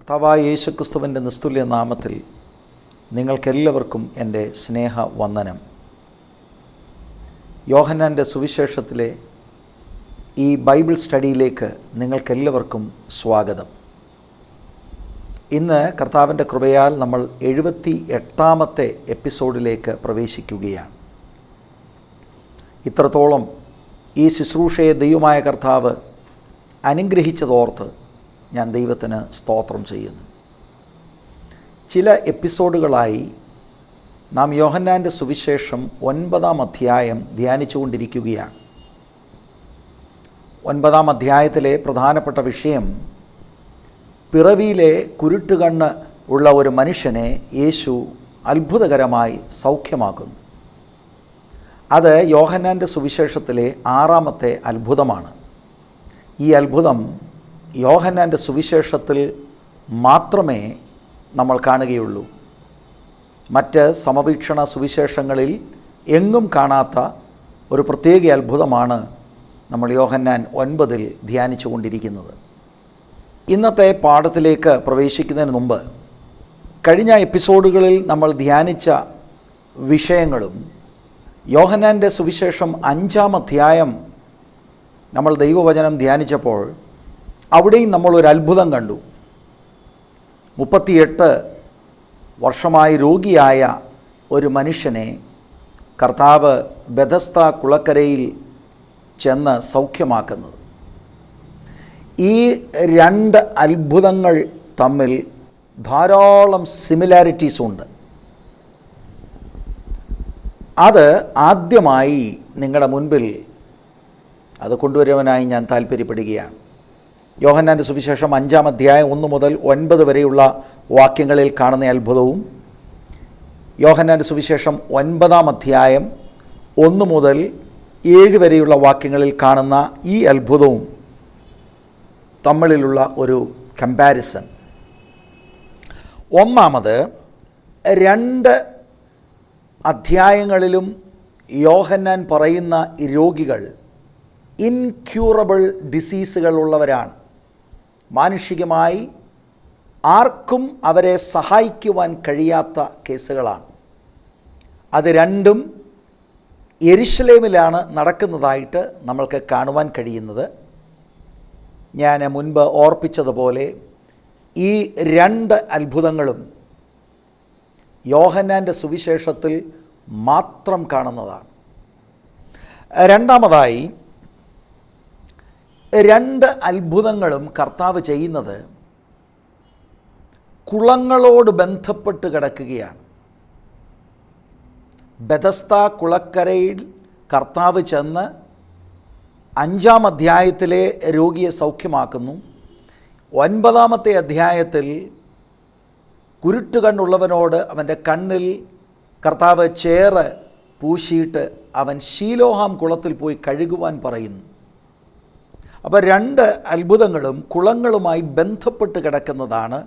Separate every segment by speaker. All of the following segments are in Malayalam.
Speaker 1: കർത്താവായ യേശുക്രിസ്തുവിൻ്റെ നിസ്തുല്യ നാമത്തിൽ നിങ്ങൾക്കെല്ലാവർക്കും എൻ്റെ സ്നേഹവന്ദനം. യോഹന്നാൻ്റെ സുവിശേഷത്തിലെ ഈ ബൈബിൾ സ്റ്റഡിയിലേക്ക് നിങ്ങൾക്കെല്ലാവർക്കും സ്വാഗതം. ഇന്ന് കർത്താവിൻ്റെ കൃപയാൽ നമ്മൾ 78ാമത്തെ എപ്പിസോഡിലേക്ക് പ്രവേശിക്കുകയാണ്. ഇത്രത്തോളം ഈ ശുശ്രൂഷയെ ദൈവമായ കർത്താവ് അനുഗ്രഹിച്ചതോർത്ത് ഞാൻ ദൈവത്തിന് സ്തോത്രം ചെയ്യുന്നു. ചില എപ്പിസോഡുകളായി നാം യോഹന്നാൻ്റെ സുവിശേഷം 9-ാം അധ്യായം ധ്യാനിച്ചുകൊണ്ടിരിക്കുകയാണ്. 9-ാം അധ്യായത്തിലെ പ്രധാനപ്പെട്ട വിഷയം പിറവിയിലെ കുരുട്ടുകണ്ണ് ഉള്ള ഒരു മനുഷ്യനെ യേശു അത്ഭുതകരമായി സൗഖ്യമാക്കുന്നു. അത് യോഹന്നാൻ്റെ സുവിശേഷത്തിലെ 6ാമത്തെ അത്ഭുതമാണ്. ഈ അത്ഭുതം യോഹന്നാൻ്റെ സുവിശേഷത്തിൽ മാത്രമേ നമ്മൾ കാണുകയുള്ളൂ. മറ്റ് സമവീക്ഷണ സുവിശേഷങ്ങളിൽ എങ്ങും കാണാത്ത ഒരു പ്രത്യേക അത്ഭുതമാണ് നമ്മൾ യോഹന്നാൻ 9-ൽ ധ്യാനിച്ചു കൊണ്ടിരിക്കുന്നത്. ഇന്നത്തെ പാഠത്തിലേക്ക് പ്രവേശിക്കുന്നതിന് മുമ്പ് കഴിഞ്ഞ എപ്പിസോഡുകളിൽ നമ്മൾ ധ്യാനിച്ച വിഷയങ്ങളും യോഹന്നാൻ്റെ സുവിശേഷം 5-ാം അധ്യായം നമ്മൾ ദൈവവചനം ധ്യാനിച്ചപ്പോൾ അവിടെയും നമ്മളൊരു അത്ഭുതം കണ്ടു. 38 വർഷമായി രോഗിയായ ഒരു മനുഷ്യനെ കർത്താവ് ബെഥസ്ത കുളക്കരയിൽ ചെന്ന് സൗഖ്യമാക്കുന്നത്. ഈ രണ്ട് അത്ഭുതങ്ങൾ തമ്മിൽ ധാരാളം സിമിലാരിറ്റീസ് ഉണ്ട്. അത് ആദ്യമായി നിങ്ങളുടെ മുൻപിൽ അത് കൊണ്ടുവരുവാനായി ഞാൻ താല്പര്യപ്പെടുകയാണ്. യോഹന്നാൻ്റെ സുവിശേഷം 5-ാം അധ്യായം 1 മുതൽ 9 വരെയുള്ള വാക്യങ്ങളിൽ കാണുന്ന അത്ഭുതവും യോഹന്നാൻ്റെ സുവിശേഷം 9-ാം അധ്യായം 1 മുതൽ 7 വരെയുള്ള വാക്യങ്ങളിൽ കാണുന്ന ഈ അത്ഭുതവും തമ്മിലുള്ള ഒരു കമ്പാരിസൺ. ഒന്നാമത്, 2 അധ്യായങ്ങളിലും യോഹന്നാൻ പറയുന്ന രോഗികൾ ഇൻക്യൂറബിൾ ഡിസീസുകളുള്ളവരാണ്. മാനുഷികമായി ആർക്കും അവരെ സഹായിക്കുവാൻ കഴിയാത്ത കേസുകളാണ്. അത് രണ്ടും യെരുശലേമിലാണ് നടക്കുന്നതായിട്ട് നമ്മൾക്ക് കാണുവാൻ കഴിയുന്നത്. ഞാൻ മുൻപ് ഓർപ്പിച്ചതുപോലെ ഈ 2 അത്ഭുതങ്ങളും യോഹന്നാൻ്റെ സുവിശേഷത്തിൽ മാത്രം കാണുന്നതാണ്. രണ്ടാമതായി, 2 അത്ഭുതങ്ങളും കർത്താവ് ചെയ്യുന്നത് കുളങ്ങളോട് ബന്ധപ്പെട്ട് കിടക്കുകയാണ്. ബെഥസ്ത കുളക്കരയിൽ കർത്താവ് ചെന്ന് 5-ാം അധ്യായത്തിലെ രോഗിയെ സൗഖ്യമാക്കുന്നു. 9-ാമത്തെ അധ്യായത്തിൽ കുരുട്ടുകണ്ണുള്ളവനോട് അവൻ്റെ കണ്ണിൽ കർത്താവ് ചേറ് പൂശിയിട്ട് അവൻ ശീലോഹാം കുളത്തിൽ പോയി കഴുകുവാൻ പറയുന്നു. അപ്പോൾ 2 അത്ഭുതങ്ങളും കുളങ്ങളുമായി ബന്ധപ്പെട്ട് കിടക്കുന്നതാണ്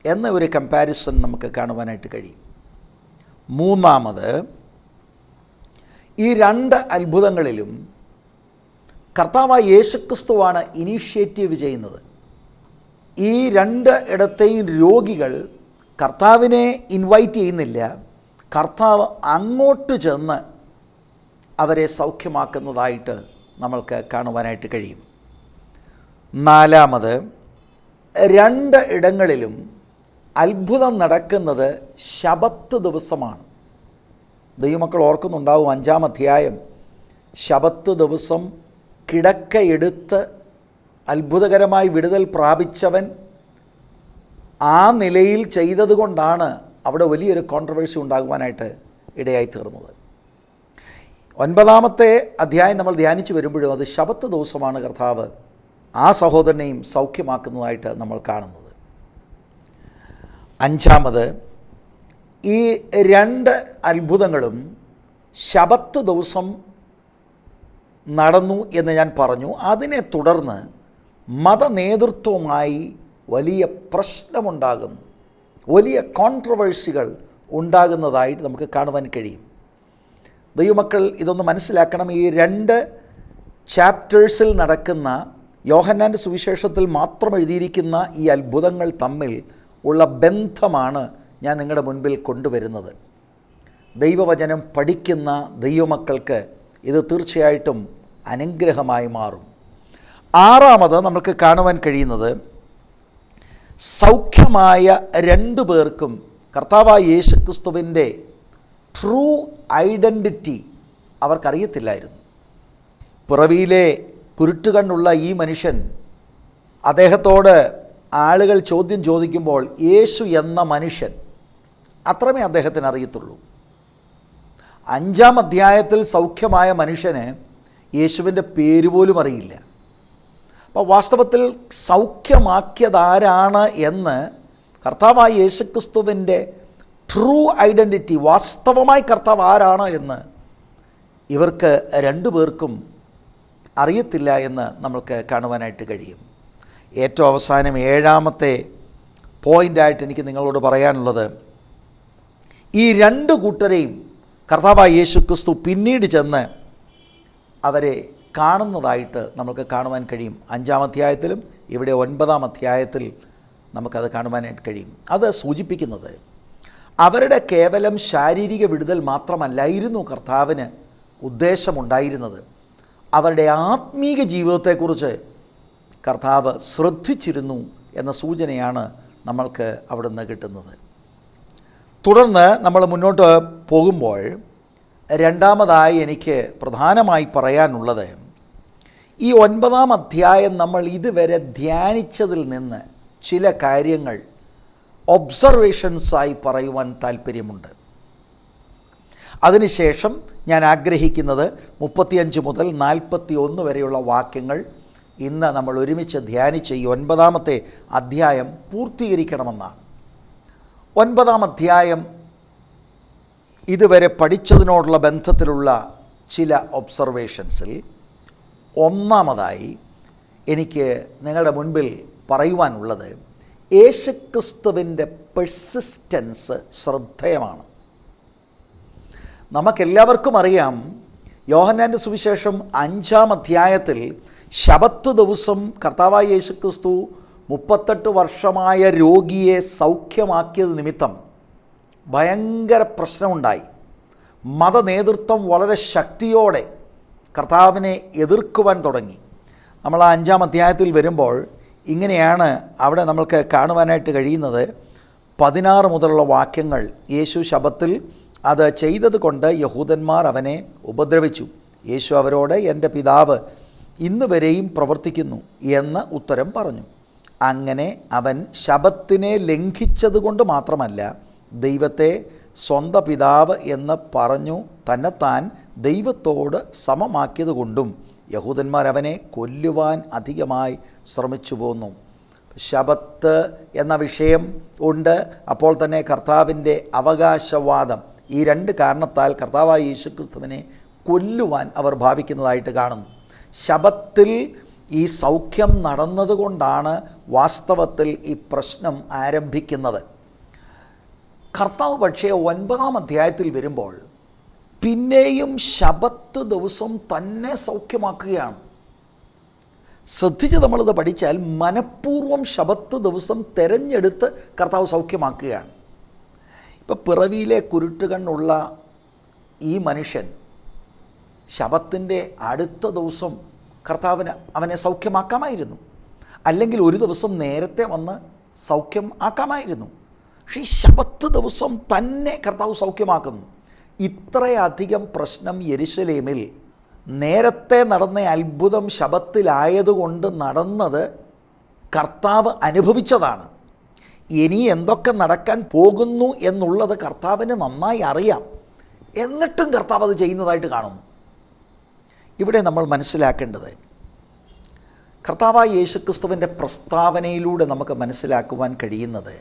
Speaker 1: എന്ന ഒരു കമ്പാരിസൺ നമുക്ക് കാണുവാനായിട്ട് കഴിയും. മൂന്നാമത്, ഈ 2 അത്ഭുതങ്ങളിലും കർത്താവായ യേശുക്രിസ്തുവാണ് ഇനീഷ്യേറ്റീവ് ചെയ്യുന്നത്. ഈ 2 ഇടത്തെയും രോഗികൾ കർത്താവിനെ ഇൻവൈറ്റ് ചെയ്യുന്നില്ല. കർത്താവ് അങ്ങോട്ട് ചെന്ന് അവരെ സൗഖ്യമാക്കുന്നതായിട്ട് നമ്മൾക്ക് കാണുവാനായിട്ട് കഴിയും. നാലാമത്, 2 ഇടങ്ങളിലും അത്ഭുതം നടക്കുന്നത് ശബത്ത് ദിവസമാണ്. ദൈവമക്കൾ ഓർക്കുന്നുണ്ടാവും, 5-ാം അധ്യായം ശബത്ത് ദിവസം കിടക്കയെടുത്ത് അത്ഭുതകരമായി വിടുതൽ പ്രാപിച്ചവൻ ആ നിലയിൽ ചെയ്തതുകൊണ്ടാണ് അവിടെ വലിയൊരു കോൺട്രവേഴ്സി ഉണ്ടാകുവാനായിട്ട് ഇടയായി തീർന്നത്. 9-ാമത്തെ അധ്യായം നമ്മൾ ധ്യാനിച്ചു വരുമ്പോഴും അത് ശബത്ത് ദിവസമാണ് കർത്താവ് ആ സഹോദരനെയും സൗഖ്യമാക്കുന്നതായിട്ട് നമ്മൾ കാണുന്നത്. 5-ാമത്, ഈ 2 അത്ഭുതങ്ങളും ശബത്ത് ദിവസം നടന്നു എന്ന് ഞാൻ പറഞ്ഞു. അതിനെ തുടർന്ന് മതനേതൃത്വവുമായി വലിയ പ്രശ്നമുണ്ടാകുന്നു, വലിയ കോൺട്രവേഴ്സികൾ ഉണ്ടാകുന്നതായിട്ട് നമുക്ക് കാണുവാൻ കഴിയും. ദൈവമക്കൾ ഇതൊന്ന് മനസ്സിലാക്കണം. ഈ 2 ചാപ്റ്റേഴ്സിൽ നടക്കുന്ന യോഹന്നാൻ്റെ സുവിശേഷത്തിൽ മാത്രം എഴുതിയിരിക്കുന്ന ഈ അത്ഭുതങ്ങൾ തമ്മിൽ ഉള്ള ബന്ധമാണ് ഞാൻ നിങ്ങളുടെ മുൻപിൽ കൊണ്ടുവരുന്നത്. ദൈവവചനം പഠിക്കുന്ന ദൈവമക്കൾക്ക് ഇത് തീർച്ചയായിട്ടും അനുഗ്രഹമായി മാറും. ആറാമത് നമുക്ക് കാണുവാൻ കഴിയുന്നത്, സൗഖ്യമായ 2 പേർക്കും കർത്താവായ യേശുക്രിസ്തുവിൻ്റെ ട്രൂ ഐഡൻറ്റിറ്റി അവർക്കറിയത്തില്ലായിരുന്നു. പിറവിയിലെ കുരുട്ടുകണ്ണുള്ള ഈ മനുഷ്യൻ, അദ്ദേഹത്തോട് ആളുകൾ ചോദ്യം ചോദിക്കുമ്പോൾ യേശു എന്ന മനുഷ്യൻ അത്രമേ അദ്ദേഹത്തിന് അറിയത്തുള്ളൂ. 5-ാം അധ്യായത്തിൽ സൗഖ്യമായ മനുഷ്യന് യേശുവിൻ്റെ പേര് പോലും അറിയില്ല. അപ്പോൾ വാസ്തവത്തിൽ സൗഖ്യമാക്കിയതാരാണ് എന്ന്, കർത്താവായ യേശുക്രിസ്തുവിൻ്റെ ട്രൂ ഐഡൻറ്റിറ്റി, വാസ്തവമായി കർത്താവ് ആരാണ് എന്ന് ഇവർക്ക് 2 പേർക്കും അറിയത്തില്ല എന്ന് നമുക്ക് കാണുവാനായിട്ട് കഴിയും. ഏറ്റവും അവസാനം 7-ാമത്തെ പോയിൻ്റായിട്ട് എനിക്ക് നിങ്ങളോട് പറയാനുള്ളത്, ഈ 2 കൂട്ടരെയും കർത്താവായ യേശുക്രിസ്തു പിന്നീട് ചെന്ന് അവരെ കാണുന്നതായിട്ട് നമുക്ക് കാണുവാൻ കഴിയും. 5-ാം അധ്യായത്തിലും ഇവിടെ 9-ാം അധ്യായത്തിൽ നമുക്കത് കാണുവാനായിട്ട് കഴിയും. അത് സൂചിപ്പിക്കുന്നത് അവരുടെ കേവലം ശാരീരിക വിടുതൽ മാത്രമല്ലായിരുന്നു കർത്താവിന് ഉദ്ദേശമുണ്ടായിരുന്നത്. അവരുടെ ആത്മീക ജീവിതത്തെക്കുറിച്ച് കർത്താവ് ശ്രദ്ധിച്ചിരുന്നു എന്ന സൂചനയാണ് നമ്മൾക്ക് അവിടെ നിന്ന് കിട്ടുന്നത്. തുടർന്ന് നമ്മൾ മുന്നോട്ട് പോകുമ്പോൾ രണ്ടാമതായി എനിക്ക് പ്രധാനമായി പറയാനുള്ളത്, ഈ 9-ാം അധ്യായം നമ്മൾ ഇതുവരെ ധ്യാനിച്ചതിൽ നിന്ന് ചില കാര്യങ്ങൾ ഒബ്സർവേഷൻസായി പറയുവാൻ താല്പര്യമുണ്ട്. അതിനുശേഷം ഞാൻ ആഗ്രഹിക്കുന്നത് 35 മുതൽ 41 വരെയുള്ള വാക്യങ്ങൾ ഇന്ന് നമ്മൾ ഒരുമിച്ച് ധ്യാനിച്ച് ഈ 9-ാമത്തെ അധ്യായം പൂർത്തീകരിക്കണമെന്നാണ്. 9-ാം അധ്യായം ഇതുവരെ പഠിച്ചതിനോടുള്ള ബന്ധത്തിലുള്ള ചില ഒബ്സർവേഷൻസിൽ ഒന്നാമതായി എനിക്ക് നിങ്ങളുടെ മുൻപിൽ പറയുവാനുള്ളത്, യേശുക്രിസ്തുവിൻ്റെ പെർസിസ്റ്റൻസ് ശ്രദ്ധേയമാണ്. നമുക്കെല്ലാവർക്കും അറിയാം, യോഹന്നാൻ്റെ സുവിശേഷം 5-ാം അധ്യായത്തിൽ ശബത്ത് ദിവസം കർത്താവായ യേശുക്രിസ്തു 38 വർഷമായ രോഗിയെ സൗഖ്യമാക്കിയത് നിമിത്തം ഭയങ്കര പ്രശ്നമുണ്ടായി. മതനേതൃത്വം വളരെ ശക്തിയോടെ കർത്താവിനെ എതിർക്കുവാൻ തുടങ്ങി. നമ്മൾ ആ 5-ാം അധ്യായത്തിൽ വരുമ്പോൾ ഇങ്ങനെയാണ് അവിടെ നമ്മൾക്ക് കാണുവാനായിട്ട് കഴിയുന്നത്. 16 മുതലുള്ള വാക്യങ്ങൾ, യേശു ശബത്തിൽ അത് ചെയ്തത് കൊണ്ട് യഹൂദന്മാർ അവനെ ഉപദ്രവിച്ചു. യേശു അവരോട്, എൻ്റെ പിതാവ് ഇന്ന് വരെയും പ്രവർത്തിക്കുന്നു എന്ന് ഉത്തരം പറഞ്ഞു. അങ്ങനെ അവൻ ശബത്തിനെ ലംഘിച്ചതുകൊണ്ട് മാത്രമല്ല, ദൈവത്തെ സ്വന്തം പിതാവ് എന്ന് പറഞ്ഞു തന്നെത്താൻ ദൈവത്തോട് സമമാക്കിയതുകൊണ്ടും യഹൂദന്മാർ അവനെ കൊല്ലുവാൻ അധികമായി ശ്രമിച്ചു പോന്നു. ശബത്ത് എന്ന വിഷയം ഉണ്ട്. അപ്പോൾ തന്നെ കർത്താവിൻ്റെ അവകാശവാദം, ഈ 2 കാരണത്താൽ കർത്താവായ യേശുക്രിസ്തുവിനെ കൊല്ലുവാൻ അവർ ഭാവിക്കുന്നതായിട്ട് കാണുന്നു. ശബത്തിൽ ഈ സൗഖ്യം നടന്നതുകൊണ്ടാണ് വാസ്തവത്തിൽ ഈ പ്രശ്നം ആരംഭിക്കുന്നത്. കർത്താവ് പക്ഷേ 9-ാം അധ്യായത്തിൽ വരുമ്പോൾ പിന്നെയും ശബത്ത് ദിവസം തന്നെ സൗഖ്യമാക്കുകയാണ്. ശ്രദ്ധിച്ച് നമ്മളിത് പഠിച്ചാൽ മനഃപൂർവ്വം ശബത്ത് ദിവസം തിരഞ്ഞെടുത്ത് കർത്താവ് സൗഖ്യമാക്കുകയാണ്. ഇപ്പോൾ പിറവിയിലെ കുരുട്ടുകണ്ണുള്ള ഈ മനുഷ്യൻ ശബത്തിൻ്റെ അടുത്ത ദിവസം കർത്താവിന് അവനെ സൗഖ്യമാക്കാമായിരുന്നു, അല്ലെങ്കിൽ ഒരു ദിവസം നേരത്തെ വന്ന് സൗഖ്യം ആക്കാമായിരുന്നു. പക്ഷേ ഈ ശബത്ത് ദിവസം തന്നെ കർത്താവ് സൗഖ്യമാക്കുന്നു. ഇത്രയധികം പ്രശ്നം യെരുശലേമിൽ നേരത്തെ നടന്ന അത്ഭുതം ശബത്തിലായതുകൊണ്ട് നടന്നത് കർത്താവ് അനുഭവിച്ചതാണ്. ഇനി എന്തൊക്കെ നടക്കാൻ പോകുന്നു എന്നുള്ളത് കർത്താവിന് നന്നായി അറിയാം. എന്നിട്ടും കർത്താവ് അത് ചെയ്യുന്നതായിട്ട് കാണുന്നു. ഇവിടെ നമ്മൾ മനസ്സിലാക്കേണ്ടത്, കർത്താവായ യേശുക്രിസ്തുവിൻ്റെ പ്രസ്താവനയിലൂടെ നമുക്ക് മനസ്സിലാക്കുവാൻ കഴിയുന്നത്,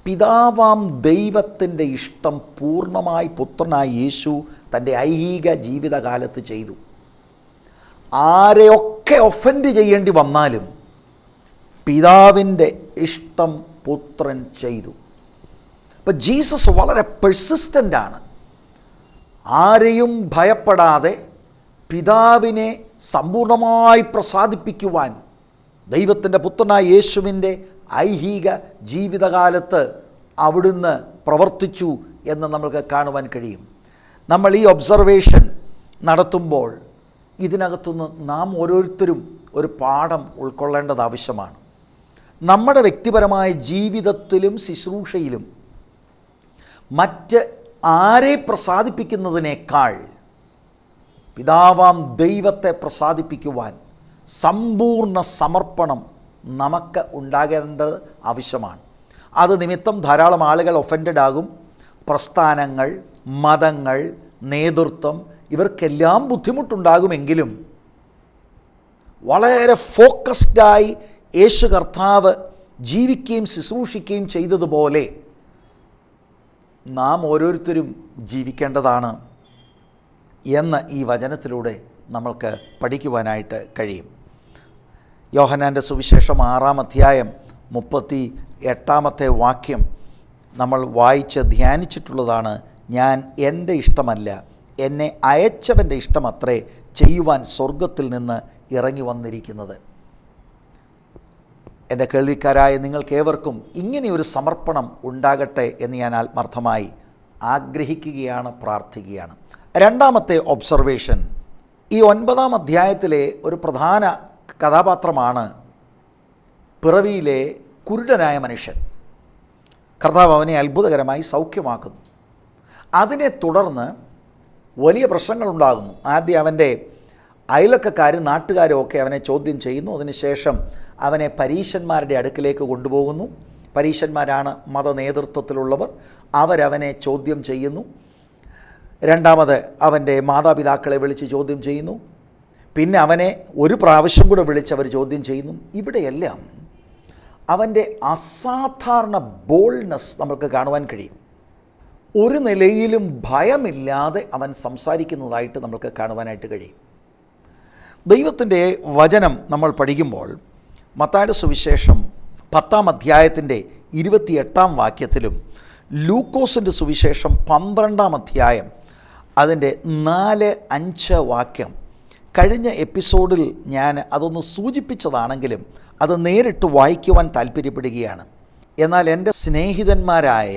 Speaker 1: പിതാവാം ദൈവത്തിൻ്റെ ഇഷ്ടം പൂർണ്ണമായി പുത്രനായ യേശു തൻ്റെ ഐഹിക ജീവിതകാലത്ത് ചെയ്തു. ആരെയൊക്കെ ഒഫൻഡ് ചെയ്യേണ്ടി വന്നാലും പിതാവിൻ്റെ ഇഷ്ടം പുത്രൻ ചെയ്തു. അപ്പോൾ ജീസസ് വളരെ പെർസിസ്റ്റൻ്റാണ്. ആരെയും ഭയപ്പെടാതെ പിതാവിനെ സമ്പൂർണ്ണമായി പ്രസാദിപ്പിക്കുവാൻ ദൈവത്തിൻ്റെ പുത്രനായ യേശുവിൻ്റെ ഐഹിക ജീവിതകാലത്ത് അവിടുന്ന് പ്രവർത്തിച്ചു എന്ന് നമുക്ക് കാണുവാൻ കഴിയും. നമ്മൾ ഈ ഒബ്സർവേഷൻ നടത്തുമ്പോൾ ഇതിനകത്തുനിന്ന് നാം ഓരോരുത്തരും ഒരു പാഠം ഉൾക്കൊള്ളേണ്ടത് ആവശ്യമാണ്. നമ്മുടെ വ്യക്തിപരമായ ജീവിതത്തിലും ശുശ്രൂഷയിലും മറ്റ് ആരെ പ്രസാദിപ്പിക്കുന്നതിനേക്കാൾ പിതാവാം ദൈവത്തെ പ്രസാദിപ്പിക്കുവാൻ സമ്പൂർണ്ണ സമർപ്പണം നമുക്ക് ഉണ്ടാകേണ്ടത് ആവശ്യമാണ്. അത് നിമിത്തം ധാരാളം ആളുകൾ ഒഫൻഡഡ് ആകും. പ്രസ്ഥാനങ്ങൾ, മതങ്ങൾ, നേതൃത്വം ഇവർക്കെല്ലാം ബുദ്ധിമുട്ടുണ്ടാകുമെങ്കിലും വളരെ ഫോക്കസ്ഡായി യേശു കർത്താവ് ജീവിക്കുകയും ശുശ്രൂഷിക്കുകയും ചെയ്തതുപോലെ നാം ഓരോരുത്തരും ജീവിക്കേണ്ടതാണ് എന്ന് ഈ വചനത്തിലൂടെ നമ്മൾക്ക് പഠിക്കുവാനായിട്ട് കഴിയും. യോഹന്നാൻ്റെ സുവിശേഷം 6-ാം അധ്യായം 38-ാമത്തെ വാക്യം നമ്മൾ വായിച്ച് ധ്യാനിച്ചിട്ടുള്ളതാണ്. ഞാൻ എൻ്റെ ഇഷ്ടമല്ല, എന്നെ അയച്ചവൻ്റെ ഇഷ്ടമത്രേ ചെയ്യുവാൻ സ്വർഗത്തിൽ നിന്ന് ഇറങ്ങി വന്നിരിക്കുന്നത്. എൻ്റെ കേൾവിക്കാരായ നിങ്ങൾക്കേവർക്കും ഇങ്ങനെയൊരു സമർപ്പണം ഉണ്ടാകട്ടെ എന്ന് ഞാൻ ആത്മാർത്ഥമായി ആഗ്രഹിക്കുകയാണ്, പ്രാർത്ഥിക്കുകയാണ്. രണ്ടാമത്തെ ഒബ്സർവേഷൻ, ഈ 9-ാം അധ്യായത്തിലെ ഒരു പ്രധാന കഥാപാത്രമാണ് പിറവിയിലെ കുരുടനായ മനുഷ്യൻ. കർത്താവ് അവനെ അത്ഭുതകരമായി സൗഖ്യമാക്കുന്നു. അതിനെ തുടർന്ന് വലിയ പ്രശ്നങ്ങളുണ്ടാകുന്നു. ആദ്യം അവൻ്റെ അയൽവക്കക്കാരും നാട്ടുകാരും ഒക്കെ അവനെ ചോദ്യം ചെയ്യുന്നു. അതിനുശേഷം അവനെ പരീശന്മാരുടെ അടുക്കിലേക്ക് കൊണ്ടുപോകുന്നു. പരീശന്മാരാണ് മത നേതൃത്വത്തിലുള്ളവർ. അവരവനെ ചോദ്യം ചെയ്യുന്നു. രണ്ടാമത് അവൻ്റെ മാതാപിതാക്കളെ വിളിച്ച് ചോദ്യം ചെയ്യുന്നു. പിന്നെ അവനെ ഒരു പ്രാവശ്യം കൂടെ വിളിച്ചവർ ചോദ്യം ചെയ്യുന്നു. ഇവിടെയെല്ലാം അവൻ്റെ അസാധാരണ ബോൾഡ്നെസ് നമുക്ക് കാണുവാൻ കഴിയും. ഒരു നിലയിലും ഭയമില്ലാതെ അവൻ സംസാരിക്കുന്നതായിട്ട് നമുക്ക് കാണുവാനായിട്ട് കഴിയും. ദൈവത്തിൻ്റെ വചനം നമ്മൾ പഠിക്കുമ്പോൾ മത്തായിയുടെ സുവിശേഷം 10-ാം അധ്യായത്തിൻ്റെ 28-ാം വാക്യത്തിലും ലൂക്കോസിൻ്റെ സുവിശേഷം 12-ാം അധ്യായം അതിൻ്റെ 4-5 വാക്യം, കഴിഞ്ഞ എപ്പിസോഡിൽ ഞാൻ അതൊന്ന് സൂചിപ്പിച്ചതാണെങ്കിലും അത് നേരിട്ട് വായിക്കുവാൻ താല്പര്യപ്പെടുകയാണ്. എന്നാൽ എൻ്റെ സ്നേഹിതന്മാരായ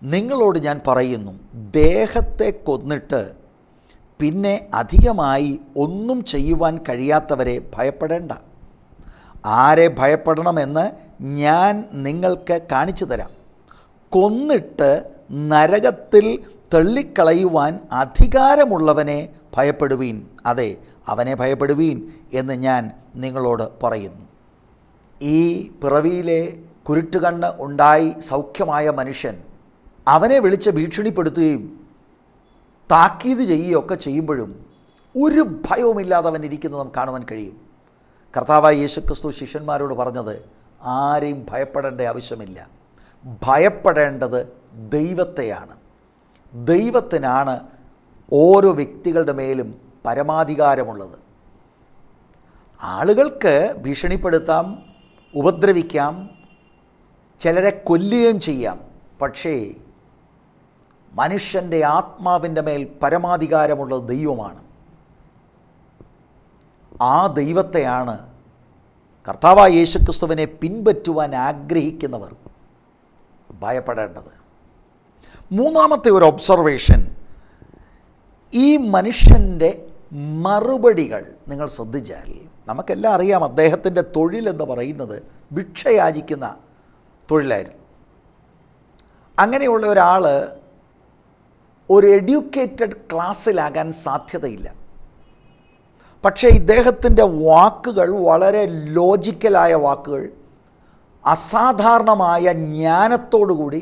Speaker 1: നിങ്ങളോട് ഞാൻ പറയുന്നു, ദേഹത്തെ കൊന്നിട്ട് പിന്നെ അധികമായി ഒന്നും ചെയ്യുവാൻ കഴിയാത്തവരെ ഭയപ്പെടേണ്ട. ആരെ ഭയപ്പെടണമെന്ന് ഞാൻ നിങ്ങൾക്ക് കാണിച്ചു തരാം. കൊന്നിട്ട് നരകത്തിൽ തള്ളിക്കളയുവാൻ അധികാരമുള്ളവനെ ഭയപ്പെടുവീൻ. അതെ, അവനെ ഭയപ്പെടുവീൻ എന്ന് ഞാൻ നിങ്ങളോട് പറയുന്നു. ഈ പിറവിയിലെ കുരുട്ടുകണ്ണ് ഉണ്ടായി സൗഖ്യമായ മനുഷ്യൻ അവനെ വിളിച്ച് ഭീഷണിപ്പെടുത്തുകയും താക്കീത് ചെയ്യുകയൊക്കെ ചെയ്യുമ്പോഴും ഒരു ഭയവുമില്ലാതെ അവൻ ഇരിക്കുന്നത് നമുക്ക് കാണുവാൻ കഴിയും. കർത്താവായ യേശുക്രിസ്തു ശിഷ്യന്മാരോട് പറഞ്ഞത്, ആരെയും ഭയപ്പെടേണ്ട ആവശ്യമില്ല, ഭയപ്പെടേണ്ടത് ദൈവത്തെയാണ്. ദൈവത്തിനാണ് ഓരോ വ്യക്തികളുടെ മേലും പരമാധികാരമുള്ളത്. ആളുകൾക്ക് ഭീഷണിപ്പെടുത്താം, ഉപദ്രവിക്കാം, ചിലരെ കൊല്ലുകയും ചെയ്യാം. പക്ഷേ മനുഷ്യൻ്റെ ആത്മാവിൻ്റെ മേൽ പരമാധികാരമുള്ളത് ദൈവമാണ്. ആ ദൈവത്തെയാണ് കർത്താവായ യേശുക്രിസ്തുവിനെ പിൻപറ്റുവാൻ ആഗ്രഹിക്കുന്നവർ ഭയപ്പെടേണ്ടത്. മൂന്നാമത്തെ ഒരു ഒബ്സർവേഷൻ, ഈ മനുഷ്യൻ്റെ മറുപടികൾ നിങ്ങൾ ശ്രദ്ധിച്ചാൽ നമുക്കെല്ലാം അറിയാം. അദ്ദേഹത്തിൻ്റെ തൊഴിലെന്ന് പറയുന്നത് ഭിക്ഷയാചിക്കുന്ന തൊഴിലായിരുന്നു. അങ്ങനെയുള്ള ഒരാൾ ഒരു എഡ്യൂക്കേറ്റഡ് ക്ലാസ്സിലാകാൻ സാധ്യതയില്ല. പക്ഷേ ഇദ്ദേഹത്തിൻ്റെ വാക്കുകൾ വളരെ ലോജിക്കലായ വാക്കുകൾ, അസാധാരണമായ ജ്ഞാനത്തോടുകൂടി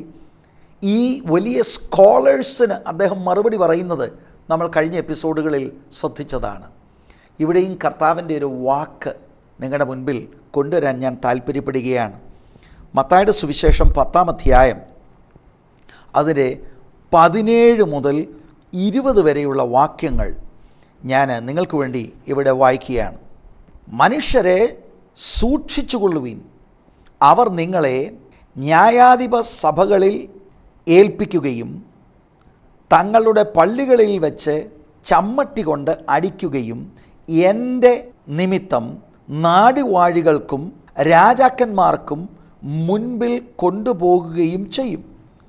Speaker 1: ഈ വലിയ സ്കോളേഴ്സിന് അദ്ദേഹം മറുപടി പറയുന്നത് നമ്മൾ കഴിഞ്ഞ എപ്പിസോഡുകളിൽ ശ്രദ്ധിച്ചതാണ്. ഇവിടെയും കർത്താവിൻ്റെ ഒരു വാക്ക് നിങ്ങളുടെ മുൻപിൽ കൊണ്ടുവരാൻ ഞാൻ താല്പര്യപ്പെടുകയാണ്. മത്തായിയുടെ സുവിശേഷം 10-ാം അധ്യായം അതിൻ്റെ 17 മുതൽ 20 വരെയുള്ള വാക്യങ്ങൾ ഞാൻ നിങ്ങൾക്ക് വേണ്ടി ഇവിടെ വായിക്കുകയാണ്. മനുഷ്യരെ സൂക്ഷിച്ചുകൊള്ളുവിൻ, അവർ നിങ്ങളെ ന്യായാധിപ സഭകളിൽ ഏൽപ്പിക്കുകയും തങ്ങളുടെ പള്ളികളിൽ വെച്ച് ചമ്മട്ടി കൊണ്ട് അടിക്കുകയും എൻ്റെ നിമിത്തം നാടുവാഴികൾക്കും രാജാക്കന്മാർക്കും മുൻപിൽ കൊണ്ടുപോകുകയും ചെയ്യും.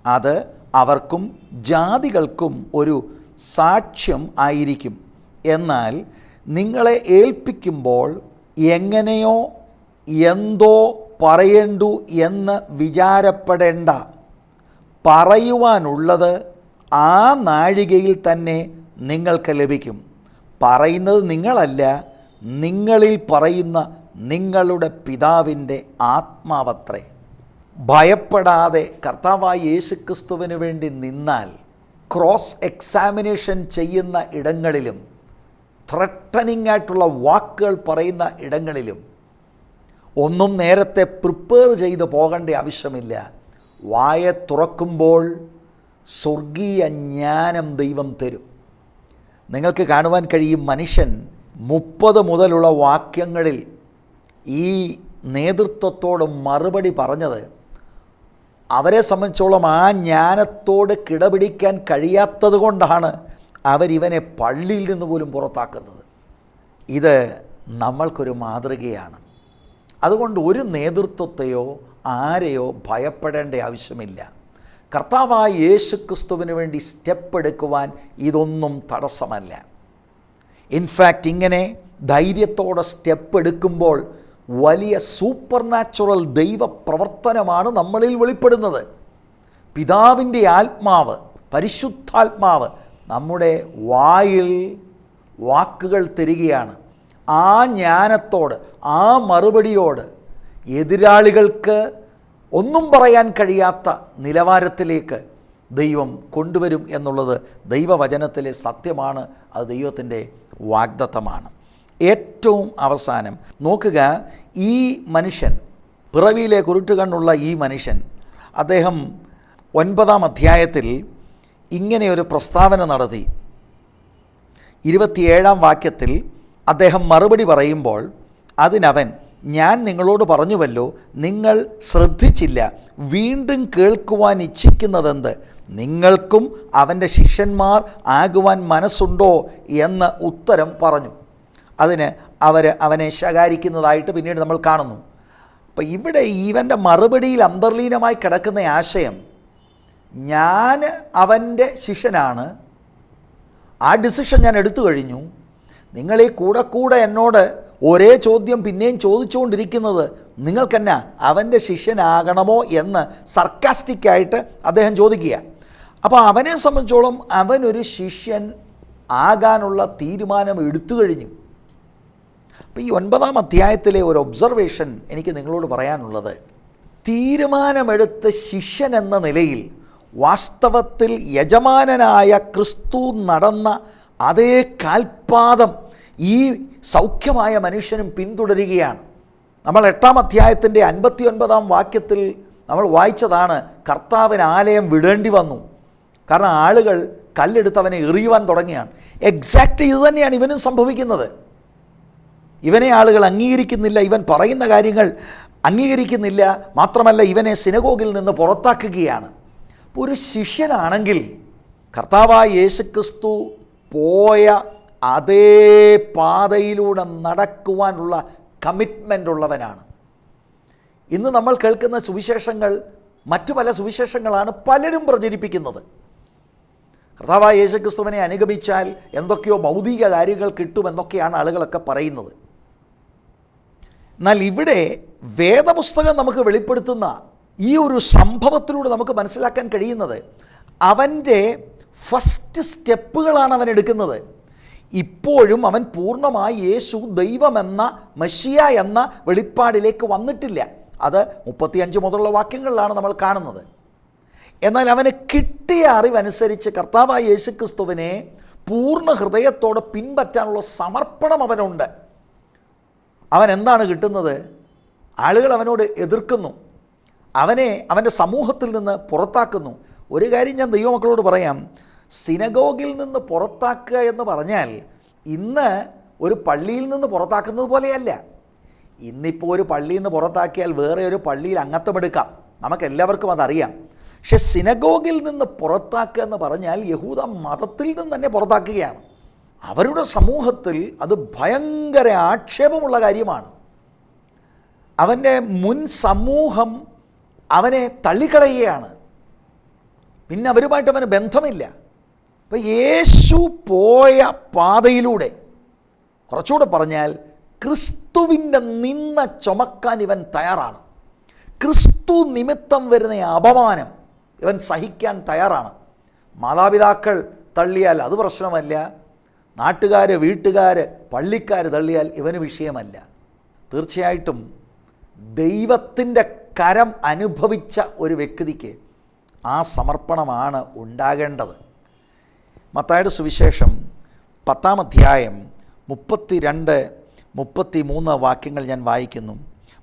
Speaker 1: അത് അവർക്കും ജാതികൾക്കും ഒരു സാക്ഷ്യം ആയിരിക്കും. എന്നാൽ നിങ്ങളെ ഏൽപ്പിക്കുമ്പോൾ എങ്ങനെയോ എന്തോ പറയണ്ടു എന്ന് വിചാരപ്പെടേണ്ട. പറയുവാനുള്ളത് ആ നാഴികയിൽ തന്നെ നിങ്ങൾക്ക് ലഭിക്കും. പറയുന്നത് നിങ്ങളല്ല, നിങ്ങളിൽ പറയുന്ന നിങ്ങളുടെ പിതാവിൻ്റെ ആത്മാവത്രേ. ഭയപ്പെടാതെ കർത്താവായ യേശുക്രിസ്തുവിന് വേണ്ടി നിന്നാൽ ക്രോസ് എക്സാമിനേഷൻ ചെയ്യുന്ന ഇടങ്ങളിലും ത്രെട്ടനിങ് ആയിട്ടുള്ള വാക്കുകൾ പറയുന്ന ഇടങ്ങളിലും ഒന്നും നേരത്തെ പ്രിപ്പയർ ചെയ്ത് പോകേണ്ട ആവശ്യമില്ല. വായ തുറക്കുമ്പോൾ സ്വർഗീയ ജ്ഞാനം ദൈവം തരും. നിങ്ങൾക്ക് കാണുവാൻ കഴിയും, മനുഷ്യൻ 30 മുതലുള്ള വാക്യങ്ങളിൽ ഈ നേതൃത്വത്തോട് മറുപടി പറഞ്ഞത് അവരെ സംബന്ധിച്ചോളം ആ ജ്ഞാനത്തോട് കിടപിടിക്കാൻ കഴിയാത്തത് കൊണ്ടാണ് അവരിവനെ പള്ളിയിൽ നിന്ന് പോലും പുറത്താക്കുന്നത്. ഇത് നമ്മൾക്കൊരു മാതൃകയാണ്. അതുകൊണ്ട് ഒരു നേതൃത്വത്തെയോ ആരെയോ ഭയപ്പെടേണ്ട ആവശ്യമില്ല. കർത്താവായ യേശുക്രിസ്തുവിന് വേണ്ടി സ്റ്റെപ്പ് എടുക്കുവാൻ ഇതൊന്നും തടസ്സമല്ല. ഇൻഫാക്റ്റ് ഇങ്ങനെ ധൈര്യത്തോടെ സ്റ്റെപ്പ് എടുക്കുമ്പോൾ വലിയ സൂപ്പർ നാച്ചുറൽ ദൈവ പ്രവർത്തനമാണ് നമ്മളിൽ വെളിപ്പെടുന്നത്. പിതാവിൻ്റെ ആത്മാവ്, പരിശുദ്ധാത്മാവ് നമ്മുടെ വായിൽ വാക്കുകൾ തരികയാണ്. ആ ജ്ഞാനത്തോട്, ആ മറുപടിയോട് എതിരാളികൾക്ക് ഒന്നും പറയാൻ കഴിയാത്ത നിലവാരത്തിലേക്ക് ദൈവം കൊണ്ടുവരും എന്നുള്ളത് ദൈവവചനത്തിലെ സത്യമാണ്. അത് ദൈവത്തിൻ്റെ വാഗ്ദത്തമാണ്. ഏറ്റവും അവസാനം നോക്കുക, ഈ മനുഷ്യൻ, പിറവിയിലെ കുരുട്ടുകണ്ണുള്ള ഈ മനുഷ്യൻ, അദ്ദേഹം 9-ാം അധ്യായത്തിൽ ഇങ്ങനെയൊരു പ്രസ്താവന നടത്തി. 27-ാം വാക്യത്തിൽ അദ്ദേഹം മറുപടി പറയുമ്പോൾ അതിനവൻ, ഞാൻ നിങ്ങളോട് പറഞ്ഞുവല്ലോ, നിങ്ങൾ ശ്രദ്ധിച്ചില്ല. വീണ്ടും കേൾക്കുവാൻ ഇച്ഛിക്കുന്നതെന്ത്? നിങ്ങൾക്കും അവൻ്റെ ശിഷ്യന്മാർ ആകുവാൻ മനസ്സുണ്ടോ എന്ന് ഉത്തരം പറഞ്ഞു. അതിന് അവനെ ശകാരിക്കുന്നതായിട്ട് പിന്നീട് നമ്മൾ കാണുന്നു. അപ്പം ഇവിടെ ഇവൻ്റെ മറുപടിയിൽ അന്തർലീനമായി കിടക്കുന്ന ആശയം, ഞാൻ അവൻ്റെ ശിഷ്യനാണ്, ആ ഡിസിഷൻ ഞാൻ എടുത്തു കഴിഞ്ഞു. നിങ്ങൾ ഈ കൂടെ എന്നോട് ഒരേ ചോദ്യം പിന്നെയും ചോദിച്ചുകൊണ്ടിരിക്കുന്നത് നിങ്ങൾക്കെന്നാ അവൻ്റെ ശിഷ്യനാകണമോ എന്ന് സർക്കാസ്റ്റിക്കായിട്ട് അദ്ദേഹം ചോദിക്കുക. അപ്പോൾ അവനെ സംബന്ധിച്ചോളം അവനൊരു ശിഷ്യൻ ആകാനുള്ള തീരുമാനം എടുത്തു കഴിഞ്ഞു. അപ്പോൾ ഈ 9-ാം അധ്യായത്തിലെ ഒരു ഒബ്സർവേഷൻ എനിക്ക് നിങ്ങളോട് പറയാനുള്ളത്, തീരുമാനമെടുത്ത ശിഷ്യൻ എന്ന നിലയിൽ വാസ്തവത്തിൽ യജമാനനായ ക്രിസ്തു നടന്ന അതേ കാൽപാദം ഈ സൗഖ്യമായ മനുഷ്യനും പിന്തുടരുകയാണ്. നമ്മൾ 8-ാം അധ്യായത്തിൻ്റെ 59-ാം വാക്യത്തിൽ നമ്മൾ വായിച്ചതാണ്, കർത്താവിന് ആലയം വിടേണ്ടി വന്നു. കാരണം ആളുകൾ കല്ലെടുത്ത് അവനെ എറിയുവാൻ തുടങ്ങിയാണ്. എക്സാക്റ്റ് ഇത് തന്നെയാണ് ഇവനും സംഭവിക്കുന്നത്. ഇവനെ ആളുകൾ അംഗീകരിക്കുന്നില്ല, ഇവൻ പറയുന്ന കാര്യങ്ങൾ അംഗീകരിക്കുന്നില്ല. മാത്രമല്ല ഇവനെ സിനഗോഗിൽ നിന്ന് പുറത്താക്കുകയാണ്. അപ്പോൾ ഒരു ശിഷ്യനാണെങ്കിൽ കർത്താവായ യേശുക്രിസ്തു പോയ അതേ പാതയിലൂടെ നടക്കുവാനുള്ള കമ്മിറ്റ്മെൻ്റ് ഉള്ളവനാണ്. ഇന്ന് നമ്മൾ കേൾക്കുന്ന സുവിശേഷങ്ങൾ മറ്റു പല സുവിശേഷങ്ങളാണ് പലരും പ്രചരിപ്പിക്കുന്നത്. കർത്താവായ യേശുക്രിസ്തുവിനെ അനുഗമിച്ചാൽ എന്തൊക്കെയോ ഭൗതിക കാര്യങ്ങൾ കിട്ടുമെന്നൊക്കെയാണ് ആളുകളൊക്കെ പറയുന്നത്. എന്നാൽ ഇവിടെ വേദപുസ്തകം നമുക്ക് വെളിപ്പെടുത്തുന്ന ഈ ഒരു സംഭവത്തിലൂടെ നമുക്ക് മനസ്സിലാക്കാൻ കഴിയുന്നത്, അവൻ്റെ ഫസ്റ്റ് സ്റ്റെപ്പുകളാണ് അവൻ എടുക്കുന്നത്. ഇപ്പോഴും അവൻ പൂർണ്ണമായി യേശു ദൈവമെന്ന മെസ്സിയ എന്ന വെളിപ്പാടിലേക്ക് വന്നിട്ടില്ല. അത് 35 മുതലുള്ള വാക്യങ്ങളിലാണ് നമ്മൾ കാണുന്നത്. എന്നാൽ അവന് കിട്ടിയ അറിവനുസരിച്ച് കർത്താവായ യേശുക്രിസ്തുവിനെ പൂർണ്ണ ഹൃദയത്തോടെ പിൻപറ്റാനുള്ള സമർപ്പണം അവനുണ്ട്. അവൻ എന്താണ് കിട്ടുന്നത്? ആളുകൾ അവനോട് എതിർക്കുന്നു, അവനെ അവൻ്റെ സമൂഹത്തിൽ നിന്ന് പുറത്താക്കുന്നു. ഒരു കാര്യം ഞാൻ ദൈവമക്കളോട് പറയാം, സിനഗോഗിൽ നിന്ന് പുറത്താക്കുക എന്ന് പറഞ്ഞാൽ ഇന്ന് ഒരു പള്ളിയിൽ നിന്ന് പുറത്താക്കുന്നത് പോലെയല്ല. ഇന്നിപ്പോൾ ഒരു പള്ളിയിൽ നിന്ന് പുറത്താക്കിയാൽ വേറെ ഒരു പള്ളിയിൽ അംഗത്വമെടുക്കാം, നമുക്കെല്ലാവർക്കും അതറിയാം. പക്ഷെ സിനഗോഗിൽ നിന്ന് പുറത്താക്കുക എന്ന് പറഞ്ഞാൽ യഹൂദ മതത്തിൽ നിന്ന് തന്നെ പുറത്താക്കുകയാണ്. അവരുടെ സമൂഹത്തിൽ അത് ഭയങ്കര ആക്ഷേപമുള്ള കാര്യമാണ്. അവൻ്റെ മുൻ സമൂഹം അവനെ തള്ളിക്കളയുകയാണ്. പിന്നെ അവരുമായിട്ട് അവന് ബന്ധമില്ല. അപ്പം യേശു പോയ പാതയിലൂടെ, കുറച്ചുകൂടെ പറഞ്ഞാൽ ക്രിസ്തുവിൻ്റെ നിന്ന ചുമക്കാൻ ഇവൻ തയ്യാറാണ്. ക്രിസ്തു നിമിത്തം വരുന്ന അപമാനം ഇവൻ സഹിക്കാൻ തയ്യാറാണ്. മാതാപിതാക്കൾ തള്ളിയാൽ അത് പ്രശ്നമല്ല, നാട്ടുകാർ, വീട്ടുകാർ, പള്ളിക്കാർ തള്ളിയാൽ ഇവന് വിഷയമല്ല. തീർച്ചയായിട്ടും ദൈവത്തിൻ്റെ കരം അനുഭവിച്ച ഒരു വ്യക്തിക്ക് ആ സമർപ്പണമാണ് ഉണ്ടാകേണ്ടത്. മത്തായിയുടെ സുവിശേഷം 10-ാം അധ്യായം 32-33 വാക്യങ്ങൾ ഞാൻ വായിക്കുന്നു.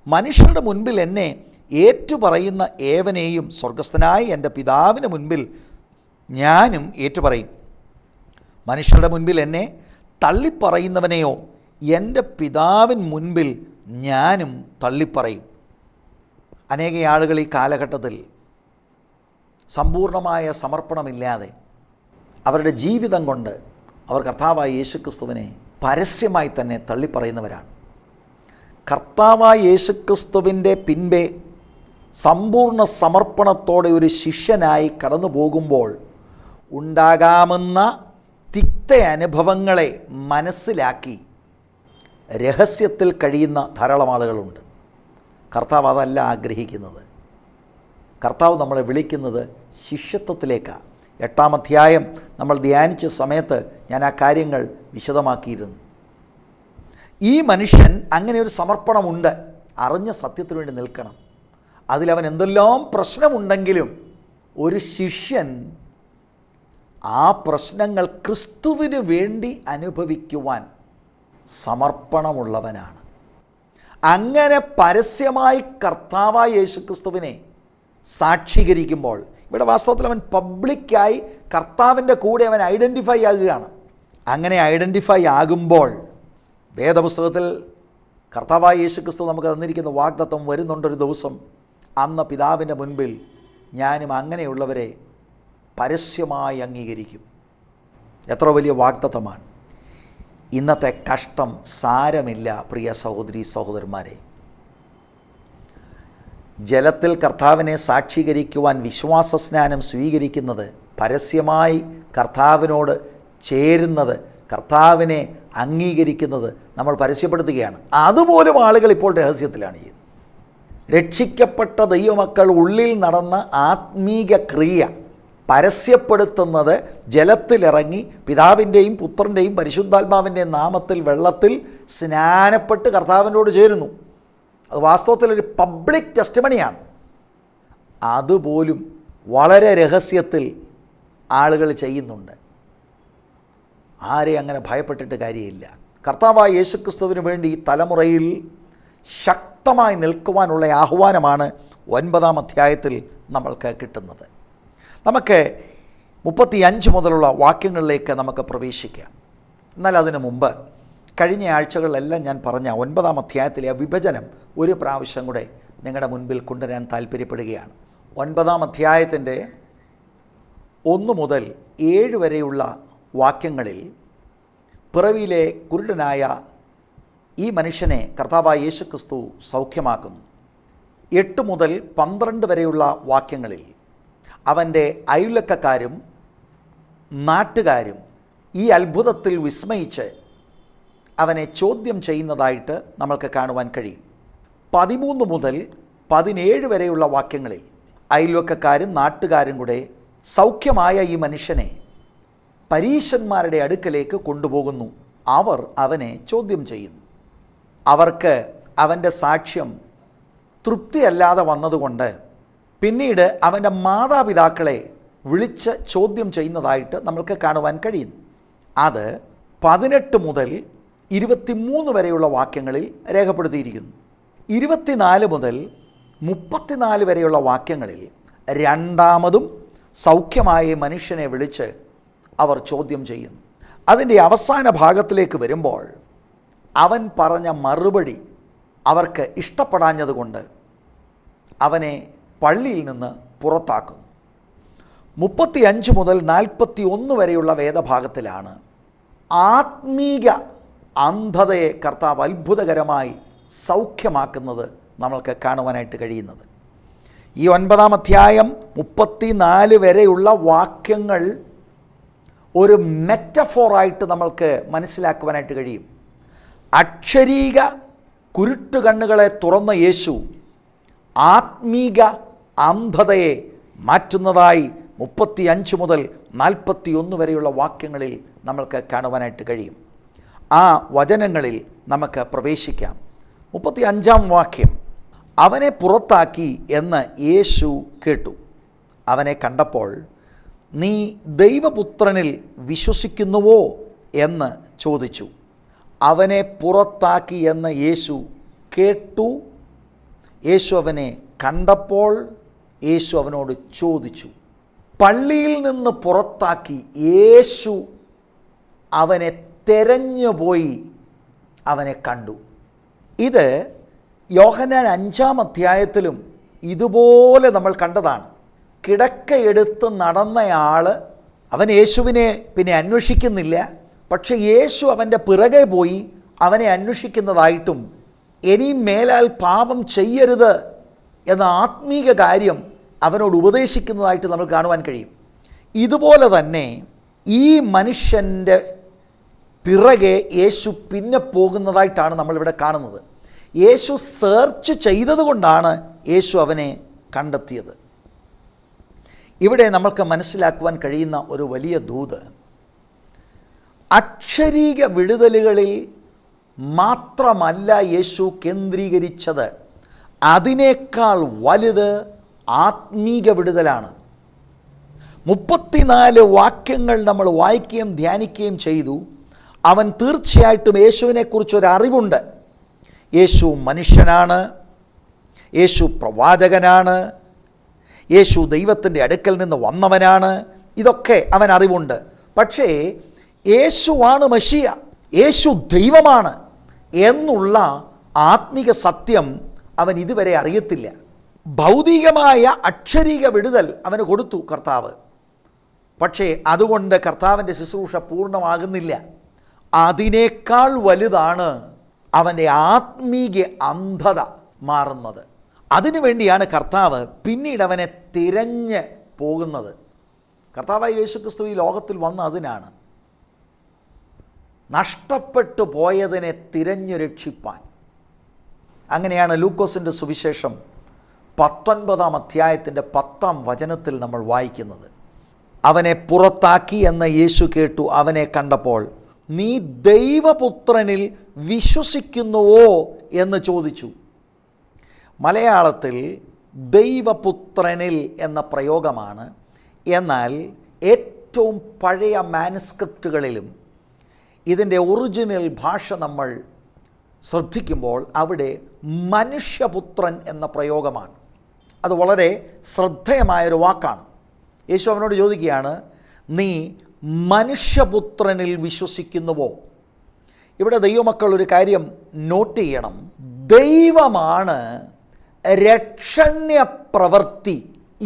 Speaker 1: മനുഷ്യരുടെ മുൻപിൽ എന്നെ ഏറ്റുപറയുന്ന ഏവനെയും സ്വർഗസ്ഥനായ എൻ്റെ പിതാവിന് മുൻപിൽ ഞാനും ഏറ്റുപറയും. മനുഷ്യരുടെ മുൻപിൽ എന്നെ തള്ളിപ്പറയുന്നവനെയോ എൻ്റെ പിതാവിൻ മുൻപിൽ ഞാനും തള്ളിപ്പറയും. അനേക ആളുകൾ ഈ കാലഘട്ടത്തിൽ സമ്പൂർണമായ സമർപ്പണമില്ലാതെ അവരുടെ ജീവിതം കൊണ്ട് അവർ കർത്താവായ യേശുക്രിസ്തുവിനെ പരസ്യമായി തന്നെ തള്ളിപ്പറയുന്നവരാണ്. കർത്താവായ യേശുക്രിസ്തുവിൻ്റെ പിൻപേ സമ്പൂർണ്ണ സമർപ്പണത്തോടെ ഒരു ശിഷ്യനായി കടന്നു പോകുമ്പോൾ ഉണ്ടാകാമെന്ന തിക്ത അനുഭവങ്ങളെ മനസ്സിലാക്കി രഹസ്യത്തിൽ കഴിയുന്ന ധാരാളം ആളുകളുണ്ട്. കർത്താവ് അതല്ല ആഗ്രഹിക്കുന്നത്. കർത്താവ് നമ്മളെ വിളിക്കുന്നത് ശിഷ്യത്വത്തിലേക്കാണ്. 8-ാം അധ്യായം നമ്മൾ ധ്യാനിച്ച സമയത്ത് ഞാൻ ആ കാര്യങ്ങൾ വിശദമാക്കിയിരുന്നു. ഈ മനുഷ്യൻ അങ്ങനെ ഒരു സമർപ്പണമുണ്ട്. അറിഞ്ഞ സത്യത്തിനു വേണ്ടി നിൽക്കണം. അതിലവൻ എന്തെല്ലാം പ്രശ്നമുണ്ടെങ്കിലും ഒരു ശിഷ്യൻ ആ പ്രശ്നങ്ങൾ ക്രിസ്തുവിന് വേണ്ടി അനുഭവിക്കുവാൻ സമർപ്പണമുള്ളവനാണ്. അങ്ങനെ പരസ്യമായി കർത്താവായ യേശുക്രിസ്തുവിനെ സാക്ഷീകരിക്കുമ്പോൾ, ഇവിടെ വാസ്തവത്തിൽ അവൻ പബ്ലിക്കായി കർത്താവിൻ്റെ കൂടെ അവൻ ഐഡൻറ്റിഫൈ ആകുകയാണ്. അങ്ങനെ ഐഡൻറ്റിഫൈ ആകുമ്പോൾ വേദപുസ്തകത്തിൽ കർത്താവായ യേശുക്രിസ്തു നമുക്ക് തന്നിരിക്കുന്ന വാഗ്ദത്തം, വരുന്നുണ്ടൊരു ദിവസം അന്ന് പിതാവിൻ്റെ മുൻപിൽ ഞാനും അങ്ങനെയുള്ളവരെ പരസ്യമായി അംഗീകരിക്കും. എത്ര വലിയ വാഗ്ദത്തമാണ്! ഇന്നത്തെ കഷ്ടം സാരമില്ല പ്രിയ സഹോദരീ സഹോദരന്മാരെ. ജലത്തിൽ കർത്താവിനെ സാക്ഷീകരിക്കുവാൻ വിശ്വാസസ്നാനം സ്വീകരിക്കുന്നത്, പരസ്യമായി കർത്താവിനോട് ചേരുന്നത്, കർത്താവിനെ അംഗീകരിക്കുന്നത് നമ്മൾ പരസ്യപ്പെടുത്തുകയാണ്. അതുപോലും ആളുകൾ ഇപ്പോൾ രഹസ്യത്തിലാണ് ചെയ്യുന്നത്. രക്ഷിക്കപ്പെട്ട ദൈവമക്കൾ ഉള്ളിൽ നടന്ന ആത്മീക ക്രിയ പരസ്യപ്പെടുത്തുന്നത് ജലത്തിലിറങ്ങി പിതാവിൻ്റെയും പുത്രൻ്റെയും പരിശുദ്ധാത്മാവിൻ്റെയും നാമത്തിൽ വെള്ളത്തിൽ സ്നാനപ്പെട്ട് കർത്താവിനോട് ചേരുന്നു. അത് വാസ്തവത്തിലൊരു പബ്ലിക് ടെസ്റ്റിമണിയാണ്. അതുപോലും വളരെ രഹസ്യത്തിൽ ആളുകൾ ചെയ്യുന്നുണ്ട്. ആരെയും അങ്ങനെ ഭയപ്പെട്ടിട്ട് കാര്യമില്ല. കർത്താവായ യേശുക്രിസ്തുവിന് വേണ്ടി ഈ തലമുറയിൽ ശക്തമായി നിൽക്കുവാനുള്ള ആഹ്വാനമാണ് 9-ാം അധ്യായത്തിൽ നമ്മൾക്ക് കിട്ടുന്നത്. നമുക്ക് 35 മുതലുള്ള വാക്യങ്ങളിലേക്ക് നമുക്ക് പ്രവേശിക്കാം. എന്നാൽ അതിനു മുമ്പ് കഴിഞ്ഞ ആഴ്ചകളിലെല്ലാം ഞാൻ പറഞ്ഞ 9-ാം അധ്യായത്തിലെ ആ വിഭജനം ഒരു പ്രാവശ്യം കൂടെ നിങ്ങളുടെ മുൻപിൽ കൊണ്ടുവരാൻ താല്പര്യപ്പെടുകയാണ്. 9-ാം അധ്യായത്തിൻ്റെ 1 മുതൽ 7 വരെയുള്ള വാക്യങ്ങളിൽ പിറവിയിലെ കുരുടനായ ഈ മനുഷ്യനെ കർത്താവായ യേശുക്രിസ്തു സൗഖ്യമാക്കുന്നു. 8 മുതൽ 12 വരെയുള്ള വാക്യങ്ങളിൽ അവൻ്റെ അയൽവക്കക്കാരും നാട്ടുകാരും ഈ അത്ഭുതത്തിൽ വിസ്മയിച്ച് അവനെ ചോദ്യം ചെയ്യുന്നതായിട്ട് നമ്മൾക്ക് കാണുവാൻ കഴിയും. 13 മുതൽ 17 വരെയുള്ള വാക്യങ്ങളിൽ അയൽവക്കക്കാരും നാട്ടുകാരും കൂടെ സൗഖ്യമായ ഈ മനുഷ്യനെ പരീശന്മാരുടെ അടുക്കലേക്ക് കൊണ്ടുപോകുന്നു. അവർ അവനെ ചോദ്യം ചെയ്യുന്നു. അവർക്ക് അവൻ്റെ സാക്ഷ്യം തൃപ്തിയല്ലാതെ വന്നതുകൊണ്ട് പിന്നീട് അവൻ്റെ മാതാപിതാക്കളെ വിളിച്ച് ചോദ്യം ചെയ്യുന്നതായിട്ട് നമ്മൾക്ക് കാണുവാൻ കഴിയുന്നു. അത് 18 മുതൽ 23 വരെയുള്ള വാക്യങ്ങളിൽ രേഖപ്പെടുത്തിയിരിക്കുന്നു. 24 മുതൽ 34 വരെയുള്ള വാക്യങ്ങളിൽ രണ്ടാമതും സൗഖ്യമായ മനുഷ്യനെ വിളിച്ച് അവർ ചോദ്യം ചെയ്യുന്നു. അതിൻ്റെ അവസാന ഭാഗത്തിലേക്ക് വരുമ്പോൾ അവൻ പറഞ്ഞ മറുപടി അവർക്ക് ഇഷ്ടപ്പെടാഞ്ഞതുകൊണ്ട് അവനെ പള്ളിയിൽ നിന്ന് പുറത്താക്കുന്നു. 35 മുതൽ 41 വരെയുള്ള വേദഭാഗത്തിലാണ് ആത്മീക അന്ധതയെ കർത്താവ് അത്ഭുതകരമായി സൗഖ്യമാക്കുന്നത് നമ്മൾക്ക് കാണുവാനായിട്ട് കഴിയുന്നത്. ഈ 9-ാം അധ്യായം 34 വരെയുള്ള വാക്യങ്ങൾ ഒരു മെറ്റഫോറായിട്ട് നമ്മൾക്ക് മനസ്സിലാക്കുവാനായിട്ട് കഴിയും. അക്ഷരീക കുരുട്ടുകണ്ണുകളെ തുറന്ന യേശു ആത്മീക അന്ധതയെ മാറ്റുന്നതായി 35 മുതൽ 41 വരെയുള്ള വാക്യങ്ങളിൽ നമ്മൾക്ക് കാണുവാനായിട്ട് കഴിയും. ആ വചനങ്ങളിൽ നമുക്ക് പ്രവേശിക്കാം. 35-ാം വാക്യം, അവനെ പുറത്താക്കി എന്ന് യേശു കേട്ടു. അവനെ കണ്ടപ്പോൾ, നീ ദൈവപുത്രനിൽ വിശ്വസിക്കുന്നുവോ എന്ന് ചോദിച്ചു. അവനെ പുറത്താക്കി എന്ന് യേശു കേട്ടു. യേശു അവനെ കണ്ടപ്പോൾ യേശു അവനോട് ചോദിച്ചു. പള്ളിയിൽ നിന്ന് പുറത്താക്കി യേശു അവനെ തെരഞ്ഞുപോയി അവനെ കണ്ടു. ഇത് യോഹന്നാൻ 5-ാം അധ്യായത്തിലും ഇതുപോലെ നമ്മൾ കണ്ടതാണ്. കിടക്കയെടുത്ത് നടന്നയാൾ അവൻ യേശുവിനെ പിന്നെ അന്വേഷിക്കുന്നില്ല. പക്ഷേ യേശു അവൻ്റെ പിറകെ പോയി അവനെ അന്വേഷിക്കുന്നതായിട്ടും ഇനി മേലാൽ പാപം ചെയ്യരുത് എന്ന ആത്മീക കാര്യം അവനോട് ഉപദേശിക്കുന്നതായിട്ട് നമ്മൾ കാണുവാൻ കഴിയും. ഇതുപോലെ തന്നെ ഈ മനുഷ്യൻ്റെ പിറകെ യേശു പിന്നെ പോകുന്നതായിട്ടാണ് നമ്മളിവിടെ കാണുന്നത്. യേശു സെർച്ച് ചെയ്തതുകൊണ്ടാണ് യേശു അവനെ കണ്ടെത്തിയത്. ഇവിടെ നമ്മൾക്ക് മനസ്സിലാക്കുവാൻ കഴിയുന്ന ഒരു വലിയ ദൂത്, അക്ഷരീക വിടുതലുകളിൽ മാത്രമല്ല യേശു കേന്ദ്രീകരിച്ചത്, അതിനേക്കാൾ വലുത് ആത്മീക വിടുതലാണ്. 34 വാക്യങ്ങൾ നമ്മൾ വായിക്കുകയും ധ്യാനിക്കുകയും ചെയ്തു. അവൻ തീർച്ചയായിട്ടും യേശുവിനെക്കുറിച്ചൊരറിവുണ്ട്. യേശു മനുഷ്യനാണ്, യേശു പ്രവാചകനാണ്, യേശു ദൈവത്തിൻ്റെ അടുക്കൽ നിന്ന് വന്നവനാണ്. ഇതൊക്കെ അവൻ അറിവുണ്ട്. പക്ഷേ യേശുവാണ് മശിയ, യേശു ദൈവമാണ് എന്നുള്ള ആത്മീക സത്യം അവൻ ഇതുവരെ അറിയത്തില്ല. ഭൗതികമായ അക്ഷരീക വിടുതൽ അവന് കൊടുത്തു കർത്താവ്. പക്ഷേ അതുകൊണ്ട് കർത്താവിൻ്റെ ശുശ്രൂഷ പൂർണ്ണമാകുന്നില്ല. അതിനേക്കാൾ വലുതാണ് അവൻ്റെ ആത്മീക അന്ധത മാറുന്നത്. അതിനുവേണ്ടിയാണ് കർത്താവ് പിന്നീട് അവനെ തിരഞ്ഞ് പോകുന്നത്. കർത്താവായ യേശുക്രിസ്തു ഈ ലോകത്തിൽ വന്ന അതിനാണ്, നഷ്ടപ്പെട്ടു പോയതിനെ തിരഞ്ഞു രക്ഷിപ്പാൻ. അങ്ങനെയാണ് ലൂക്കോസിൻ്റെ സുവിശേഷം 19-ാം അധ്യായത്തിൻ്റെ 10-ാം വചനത്തിൽ നമ്മൾ വായിക്കുന്നത്. അവനെ പുറത്താക്കി എന്ന് യേശു കേട്ടു. അവനെ കണ്ടപ്പോൾ, നീ ദൈവപുത്രനിൽ വിശ്വസിക്കുന്നുവോ എന്ന് ചോദിച്ചു. മലയാളത്തിൽ ദൈവപുത്രനിൽ എന്ന പ്രയോഗമാണ്. എന്നാൽ ഏറ്റവും പഴയ മാനുസ്ക്രിപ്റ്റുകളിലും ഇതിൻ്റെ ഒറിജിനൽ ഭാഷ നമ്മൾ ശ്രദ്ധിക്കുമ്പോൾ അവിടെ മനുഷ്യപുത്രൻ എന്ന പ്രയോഗമാണ്. അത് വളരെ ശ്രദ്ധേയമായൊരു വാക്കാണ്. യേശു അവനോട് ചോദിക്കുകയാണ്, നീ മനുഷ്യപുത്രനിൽ വിശ്വസിക്കുന്നുവോ? ഇവിടെ ദൈവമക്കൾ ഒരു കാര്യം നോട്ട് ചെയ്യണം. ദൈവമാണ് രക്ഷണ്യ പ്രവൃത്തി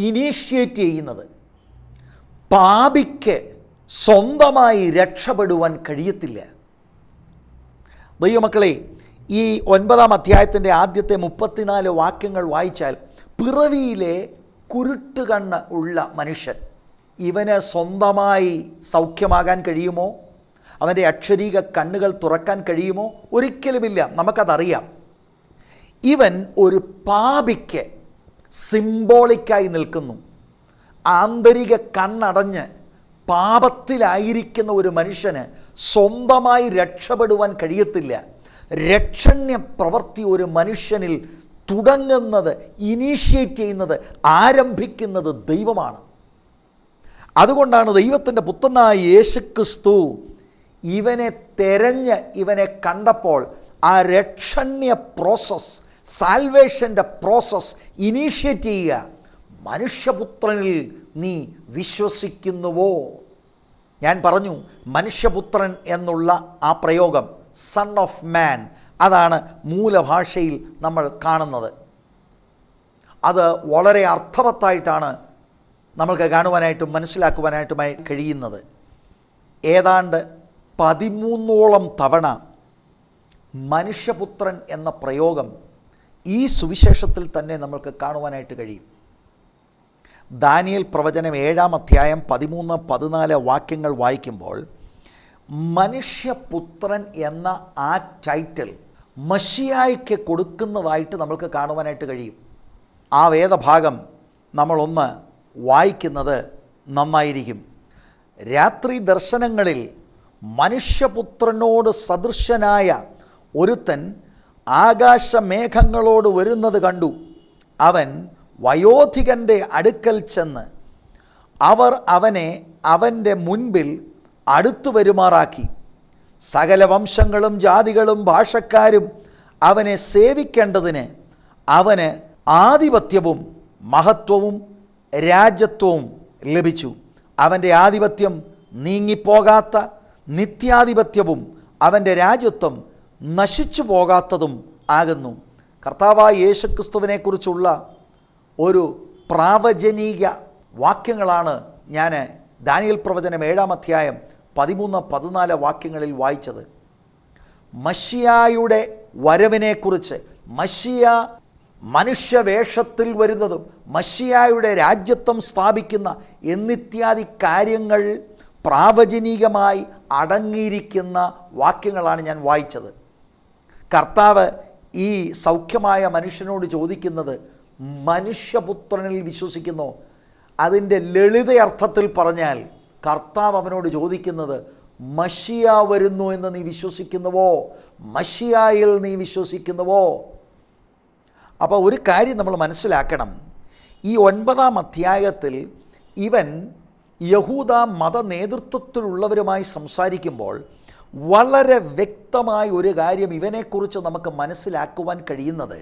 Speaker 1: ഇനീഷ്യേറ്റ് ചെയ്യുന്നത്. പാപിക്ക് സ്വന്തമായി രക്ഷപ്പെടുവാൻ കഴിയത്തില്ല. ദൈവമക്കളെ, ഈ 9-ാം അധ്യായത്തിൻ്റെ ആദ്യത്തെ 34 വാക്യങ്ങൾ വായിച്ചാൽ, പിറവിയിലെ കുരുട്ടുകണ്ണ് ഉള്ള മനുഷ്യൻ, ഇവന് സ്വന്തമായി സൗഖ്യമാകാൻ കഴിയുമോ? അവൻ്റെ അക്ഷരീക കണ്ണുകൾ തുറക്കാൻ കഴിയുമോ? ഒരിക്കലുമില്ല. നമുക്കതറിയാം. ഇവൻ ഒരു പാപിക്ക് സിംബോളിക്കായി നിൽക്കുന്നു. ആന്തരിക കണ്ണടഞ്ഞ് പാപത്തിലായിരിക്കുന്ന ഒരു മനുഷ്യന് സ്വന്തമായി രക്ഷപ്പെടുവാൻ കഴിയത്തില്ല. രക്ഷണ്യ പ്രവൃത്തി ഒരു മനുഷ്യനിൽ തുടങ്ങുന്നത്, ഇനീഷ്യേറ്റ് ചെയ്യുന്നത്, ആരംഭിക്കുന്നത് ദൈവമാണ്. അതുകൊണ്ടാണ് ദൈവത്തിൻ്റെ പുത്രനായ യേശുക്രിസ്തു ഇവനെ തെരഞ്ഞ് ഇവനെ കണ്ടപ്പോൾ ആ രക്ഷണ്യ പ്രോസസ്, സാൽവേഷൻ്റെ പ്രോസസ് ഇനീഷ്യേറ്റ് ചെയ്യുക. മനുഷ്യപുത്രനിൽ നീ വിശ്വസിക്കുന്നുവോ? ഞാൻ പറഞ്ഞു, മനുഷ്യപുത്രൻ എന്നുള്ള ആ പ്രയോഗം, സൺ ഓഫ് മാൻ, അതാണ് മൂലഭാഷയിൽ നമ്മൾ കാണുന്നത്. അത് വളരെ അർത്ഥവത്തായിട്ടാണ് നമ്മൾക്ക് കാണുവാനായിട്ടും മനസ്സിലാക്കുവാനായിട്ടുമായി കഴിയുന്നത്. ഏതാണ്ട് 13ഓളം തവണ മനുഷ്യപുത്രൻ എന്ന പ്രയോഗം ഈ സുവിശേഷത്തിൽ തന്നെ നമ്മൾക്ക് കാണുവാനായിട്ട് കഴിയും. ദാനിയേൽ പ്രവചനം 7-ാം അധ്യായം 13-14 വാക്യങ്ങൾ വായിക്കുമ്പോൾ മനുഷ്യപുത്രൻ എന്ന ആ ടൈറ്റിൽ മശിയായ്ക്ക് കൊടുക്കുന്നതായിട്ട് നമ്മൾക്ക് കാണുവാനായിട്ട് കഴിയും. ആ വേദഭാഗം നമ്മളൊന്ന് വായിക്കുന്നത് നന്നായിരിക്കും. രാത്രി ദർശനങ്ങളിൽ മനുഷ്യപുത്രനോട് സദൃശനായ ഒരുത്തൻ ആകാശമേഘങ്ങളോട് വരുന്നത് കണ്ടു. അവൻ വയോധികൻ്റെ അടുക്കൽ ചെന്ന് അവർ അവനെ അവൻ്റെ മുൻപിൽ അടുത്തു വരുമാറാക്കി. സകല വംശങ്ങളും ജാതികളും ഭാഷക്കാരും അവനെ സേവിക്കേണ്ടതിന് അവന് ആധിപത്യവും മഹത്വവും രാജ്യത്വവും ലഭിച്ചു. അവൻ്റെ ആധിപത്യം നീങ്ങിപ്പോകാത്ത നിത്യാധിപത്യവും അവൻ്റെ രാജ്യത്വം നശിച്ചു പോകാത്തതും ആകുന്നു. കർത്താവായ യേശുക്രിസ്തുവിനെക്കുറിച്ചുള്ള ഒരു പ്രാവചനിക വാക്യങ്ങളാണ് ഞാൻ ദാനിയേൽ പ്രവചനം 7-ാം അധ്യായം 13-14 വാക്യങ്ങളിൽ വായിച്ചത്. മശിയായുടെ വരവിനെക്കുറിച്ച്, മശിയ മനുഷ്യവേഷത്തിൽ വരുന്നതും മശിയായുടെ രാജ്യത്വം സ്ഥാപിക്കുന്ന എന്നിത്യാദി കാര്യങ്ങൾ പ്രാവചനികമായി അടങ്ങിയിരിക്കുന്ന വാക്യങ്ങളാണ് ഞാൻ വായിച്ചത്. കർത്താവ് ഈ സൗഖ്യമായ മനുഷ്യനോട് ചോദിക്കുന്നത്, മനുഷ്യപുത്രനിൽ വിശ്വസിക്കുന്നോ? അതിൻ്റെ ലളിതയർത്ഥത്തിൽ പറഞ്ഞാൽ കർത്താവ് അവനോട് ചോദിക്കുന്നത്, മശിയ വരുന്നു എന്ന് നീ വിശ്വസിക്കുന്നുവോ? മശിയായിൽ നീ വിശ്വസിക്കുന്നുവോ? അപ്പോൾ ഒരു കാര്യം നമ്മൾ മനസ്സിലാക്കണം. ഈ 9-ാം അധ്യായത്തിൽ ഇവൻ യഹൂദ മത നേതൃത്വത്തിലുള്ളവരുമായി സംസാരിക്കുമ്പോൾ വളരെ വ്യക്തമായ ഒരു കാര്യം ഇവനെക്കുറിച്ച് നമുക്ക് മനസ്സിലാക്കുവാൻ കഴിയുന്നത്,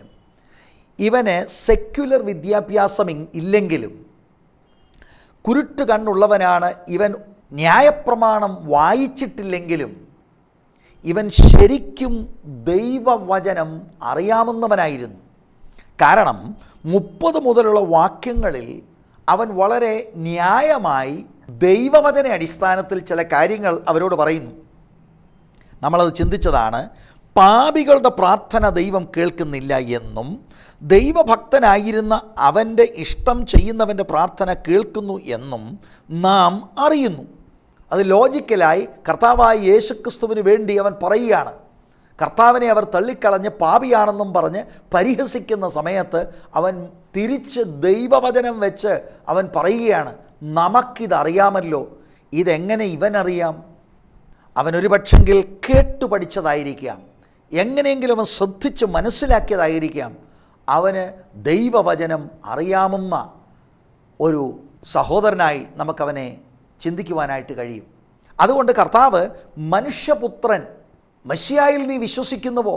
Speaker 1: ഇവന് സെക്യുലർ വിദ്യാഭ്യാസം ഇല്ലെങ്കിലും കുരുട്ട് കണ്ണുള്ളവനാണ്. ഇവൻ ന്യായപ്രമാണം വായിച്ചിട്ടില്ലെങ്കിലും ഇവൻ ശരിക്കും ദൈവവചനം അറിയാവുന്നവനായിരുന്നു. കാരണം 30 മുതലുള്ള വാക്യങ്ങളിൽ അവൻ വളരെ ന്യായമായി ദൈവവചന അടിസ്ഥാനത്തിൽ ചില കാര്യങ്ങൾ അവരോട് പറയുന്നു. നമ്മളത് ചിന്തിച്ചതാണ്. പാപികളുടെ പ്രാർത്ഥന ദൈവം കേൾക്കുന്നില്ല എന്നും ദൈവഭക്തനായിരുന്ന അവൻ്റെ ഇഷ്ടം ചെയ്യുന്നവൻ്റെ പ്രാർത്ഥന കേൾക്കുന്നു എന്നും നാം അറിയുന്നു. അത് ലോജിക്കലായി കർത്താവായ യേശുക്രിസ്തുവിന് വേണ്ടി അവൻ പറയുകയാണ്. കർത്താവിനെ അവർ തള്ളിക്കളഞ്ഞ് പാപിയാണെന്നും പറഞ്ഞ് പരിഹസിക്കുന്ന സമയത്ത് അവൻ തിരിച്ച് ദൈവവചനം വെച്ച് അവൻ പറയുകയാണ്, നമുക്കിതറിയാമല്ലോ. ഇതെങ്ങനെ ഇവനറിയാം? അവനൊരു പക്ഷെങ്കിൽ കേട്ടു പഠിച്ചതായിരിക്കാം, എങ്ങനെയെങ്കിലും അവൻ ശ്രദ്ധിച്ച് മനസ്സിലാക്കിയതായിരിക്കാം. അവന് ദൈവവചനം അറിയാവുന്ന ഒരു സഹോദരനായി നമുക്കവനെ ചിന്തിക്കുവാനായിട്ട് കഴിയും. അതുകൊണ്ട് കർത്താവ് മനുഷ്യപുത്രൻ, മശിയായിൽ നീ വിശ്വസിക്കുന്നുവോ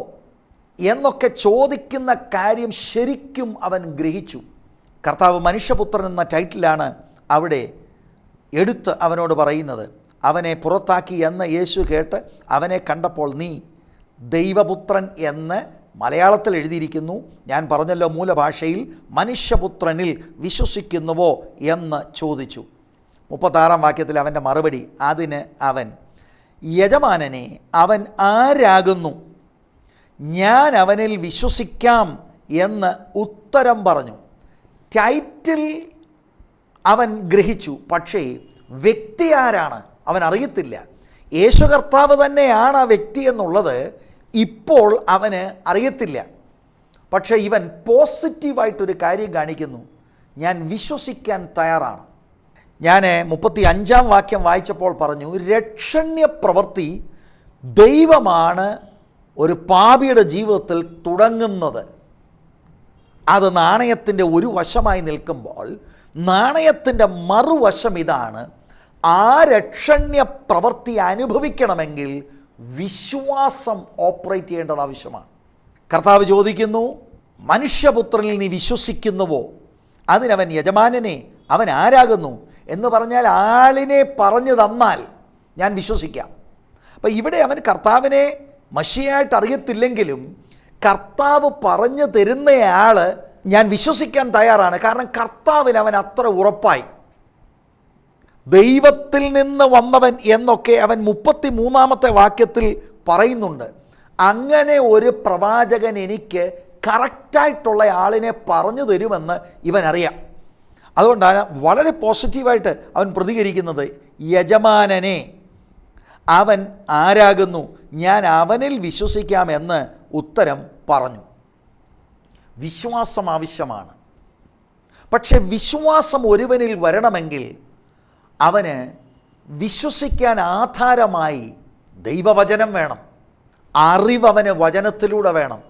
Speaker 1: എന്നൊക്കെ ചോദിക്കുന്ന കാര്യം ശരിക്കും അവൻ ഗ്രഹിച്ചു. കർത്താവ് മനുഷ്യപുത്രൻ എന്ന ടൈറ്റിലാണ് അവിടെ എടുത്ത് അവനോട് പറയുന്നത്. അവനെ പുറത്താക്കി എന്ന് യേശു കേട്ട് അവനെ കണ്ടപ്പോൾ നീ ദൈവപുത്രൻ എന്ന് മലയാളത്തിൽ എഴുതിയിരിക്കുന്നു. ഞാൻ പറഞ്ഞല്ലോ മൂലഭാഷയിൽ മനുഷ്യപുത്രനിൽ വിശ്വസിക്കുന്നുവോ എന്ന് ചോദിച്ചു. 36-ാം വാക്യത്തിൽ അവൻ്റെ മറുപടി, അതിന് അവൻ, യജമാനനെ, അവൻ ആരാകുന്നു? ഞാൻ അവനിൽ വിശ്വസിക്കാം എന്ന് ഉത്തരം പറഞ്ഞു. ടൈറ്റിൽ അവൻ ഗ്രഹിച്ചു, പക്ഷേ വ്യക്തി ആരാണ് അവൻ അറിയത്തില്ല. യേശു കർത്താവ് തന്നെയാണ് ആ വ്യക്തി എന്നുള്ളത് ഇപ്പോൾ അവന് അറിയത്തില്ല. പക്ഷേ ഇവൻ പോസിറ്റീവായിട്ടൊരു കാര്യം കാണിക്കുന്നു, ഞാൻ വിശ്വസിക്കാൻ തയ്യാറാണ്. ഞാൻ 35-ാം വാക്യം വായിച്ചപ്പോൾ പറഞ്ഞു, രക്ഷണ്യ പ്രവൃത്തി ദൈവമാണ് ഒരു പാപിയുടെ ജീവിതത്തിൽ തുടങ്ങുന്നത്. അത് നാണയത്തിൻ്റെ ഒരു വശമായി നിൽക്കുമ്പോൾ നാണയത്തിൻ്റെ മറുവശം ഇതാണ്, ആ രക്ഷണ്യ പ്രവൃത്തി അനുഭവിക്കണമെങ്കിൽ വിശ്വാസം ഓപ്പറേറ്റ് ചെയ്യേണ്ടത് ആവശ്യമാണ്. കർത്താവ് ചോദിക്കുന്നു, മനുഷ്യപുത്രനിൽ നീ വിശ്വസിക്കുന്നുവോ? അതിനവൻ, യജമാനനെ, അവൻ ആരാകുന്നു എന്ന് പറഞ്ഞാൽ ആളിനെ പറഞ്ഞു തന്നാൽ ഞാൻ വിശ്വസിക്കാം. അപ്പം ഇവിടെ അവൻ കർത്താവിനെ മശിയായിട്ട് അറിയത്തില്ലെങ്കിലും കർത്താവ് പറഞ്ഞു തരുന്നയാൾ ഞാൻ വിശ്വസിക്കാൻ തയ്യാറാണ്. കാരണം കർത്താവിന് അവൻ അത്ര ഉറപ്പായി. ദൈവത്തിൽ നിന്ന് വന്നവൻ എന്നൊക്കെ അവൻ 33-ാമത്തെ വാക്യത്തിൽ പറയുന്നുണ്ട്. അങ്ങനെ ഒരു പ്രവാചകൻ എനിക്ക് കറക്റ്റായിട്ടുള്ള ആളിനെ പറഞ്ഞു തരുമെന്ന് ഇവനറിയാം. അതുകൊണ്ടാണ് വളരെ പോസിറ്റീവായിട്ട് അവൻ പ്രതികരിക്കുന്നത്. യജമാനനെ, അവൻ ആരാകുന്നു, ഞാൻ അവനിൽ വിശ്വസിക്കാമെന്ന് ഉത്തരം പറഞ്ഞു. വിശ്വാസം ആവശ്യമാണ്. പക്ഷെ വിശ്വാസം ഒരുവനിൽ വരണമെങ്കിൽ അവന് വിശ്വസിക്കാൻ ആധാരമായി ദൈവവചനം വേണം. അറിവ് അവന് വചനത്തിലൂടെ വേണം.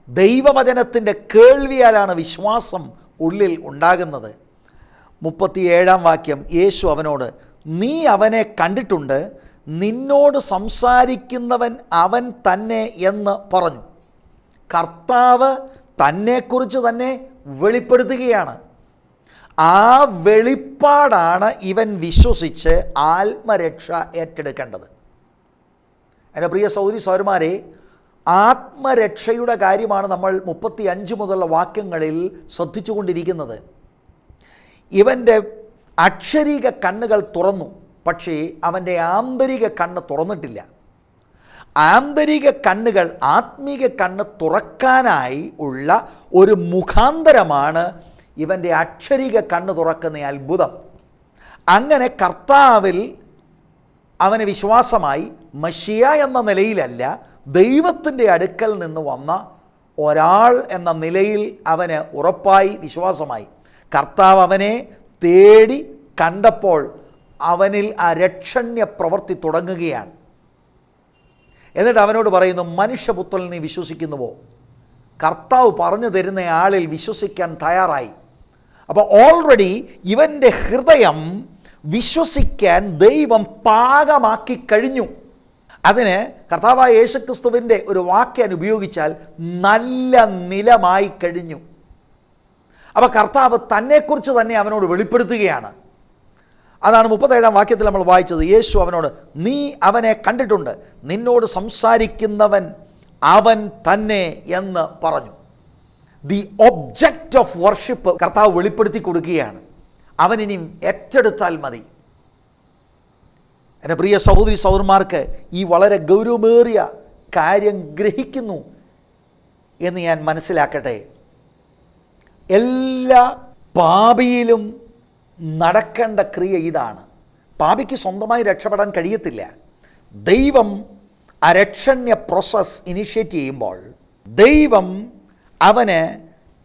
Speaker 1: ദൈവവചനത്തിൻ്റെ കേൾവിയാലാണ് വിശ്വാസം ഉള്ളിൽ ഉണ്ടാകുന്നത്. 37-ാം വാക്യം, യേശു അവനോട്, നീ അവനെ കണ്ടിട്ടുണ്ട്, നിന്നോട് സംസാരിക്കുന്നവൻ അവൻ തന്നെ എന്ന് പറഞ്ഞു. കർത്താവ് തന്നെക്കുറിച്ച് തന്നെ വെളിപ്പെടുത്തുകയാണ്. ആ വെളിപ്പാടാണ് ഇവൻ വിശ്വസിച്ച് ആത്മരക്ഷ ഏറ്റെടുക്കേണ്ടത്. എൻ്റെ പ്രിയ സഹോദരി സഹോദരന്മാരെ, ആത്മരക്ഷയുടെ കാര്യമാണ് നമ്മൾ 35 മുതലുള്ള വാക്യങ്ങളിൽ ശ്രദ്ധിച്ചുകൊണ്ടിരിക്കുന്നത്. ഇവൻ്റെ അക്ഷരിക കണ്ണുകൾ തുറന്നു, പക്ഷേ അവൻ്റെ ആന്തരിക കണ്ണ് തുറന്നിട്ടില്ല. ആന്തരിക കണ്ണുകൾ ആത്മീക കണ്ണ് തുറക്കാനായി ഉള്ള ഒരു മുഖാന്തരമാണ് ഇവൻ്റെ അക്ഷരിക കണ്ണ് തുറക്കുന്ന അത്ഭുതം. അങ്ങനെ കർത്താവിൽ അവന് വിശ്വാസമായി. മശിയ എന്ന നിലയിലല്ല, ദൈവത്തിൻ്റെ അടുക്കൽ നിന്ന് വന്ന ഒരാൾ എന്ന നിലയിൽ അവന് ഉറപ്പായി വിശ്വാസമായി. കർത്താവ് അവനെ തേടി കണ്ടപ്പോൾ അവനിൽ ആ രക്ഷണ്യ പ്രവൃത്തി തുടങ്ങുകയാണ്. എന്നിട്ട് അവനോട് പറയുന്നു, മനുഷ്യപുത്രനിൽ നീ വിശ്വസിക്കുന്നുവോ? കർത്താവ് പറഞ്ഞു തരുന്ന ആളിൽ വിശ്വസിക്കാൻ തയ്യാറായി. അപ്പോൾ ഓൾറെഡി ഇവൻ്റെ ഹൃദയം വിശ്വസിക്കാൻ ദൈവം പാകമാക്കി കഴിഞ്ഞു. അതിന് കർത്താവായ യേശുക്രിസ്തുവിൻ്റെ ഒരു വാക്യം ഉപയോഗിച്ചാൽ നല്ല നിലമായി കഴിഞ്ഞു. അപ്പോൾ കർത്താവ് തന്നെക്കുറിച്ച് തന്നെ അവനോട് വെളിപ്പെടുത്തുകയാണ്. അതാണ് 37-ാം വാക്യത്തിൽ നമ്മൾ വായിച്ചത്. യേശു അവനോട്, നീ അവനെ കണ്ടിട്ടുണ്ട്, നിന്നോട് സംസാരിക്കുന്നവൻ അവൻ തന്നെ എന്ന് പറഞ്ഞു. ദി ഒബ്ജക്റ്റ് ഓഫ് വർഷിപ്പ് കർത്താവ് വെളിപ്പെടുത്തി കൊടുക്കുകയാണ്. അവനിനി ഏറ്റെടുത്താൽ മതി. എൻ്റെ പ്രിയ സഹോദരി സഹോദരന്മാർക്ക് ഈ വളരെ ഗൗരവമേറിയ കാര്യം ഗ്രഹിക്കുന്നു എന്ന് ഞാൻ മനസ്സിലാക്കട്ടെ. എല്ലാ പാപിയിലും നടക്കേണ്ട ക്രിയ ഇതാണ്. പാപിക്ക് സ്വന്തമായി രക്ഷപ്പെടാൻ കഴിയത്തില്ല. ദൈവം ആ രക്ഷണ്യ പ്രോസസ് ഇനിഷ്യേറ്റ് ചെയ്യുമ്പോൾ ദൈവം അവന്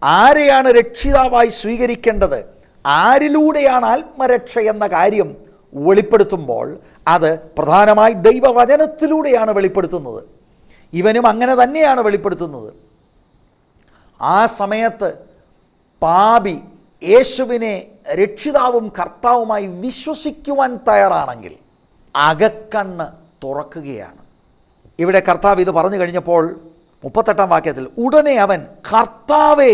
Speaker 1: ആരെയാണ് രക്ഷിതാവായി സ്വീകരിക്കേണ്ടത്, ആരിലൂടെയാണ് ആത്മരക്ഷ എന്ന കാര്യം വെളിപ്പെടുത്തുമ്പോൾ അത് പ്രധാനമായി ദൈവവചനത്തിലൂടെയാണ് വെളിപ്പെടുത്തുന്നത്. ഇവനും അങ്ങനെ തന്നെയാണ് വെളിപ്പെടുത്തുന്നത്. ആ സമയത്ത് പാപി യേശുവിനെ രക്ഷിതാവും കർത്താവുമായി വിശ്വസിക്കുവാൻ തയ്യാറാണെങ്കിൽ അകക്കണ്ണ് തുറക്കുകയാണ്. ഇവിടെ കർത്താവ് ഇത് പറഞ്ഞു കഴിഞ്ഞപ്പോൾ 38-ാം വാക്യത്തിൽ, ഉടനെ അവൻ കർത്താവേ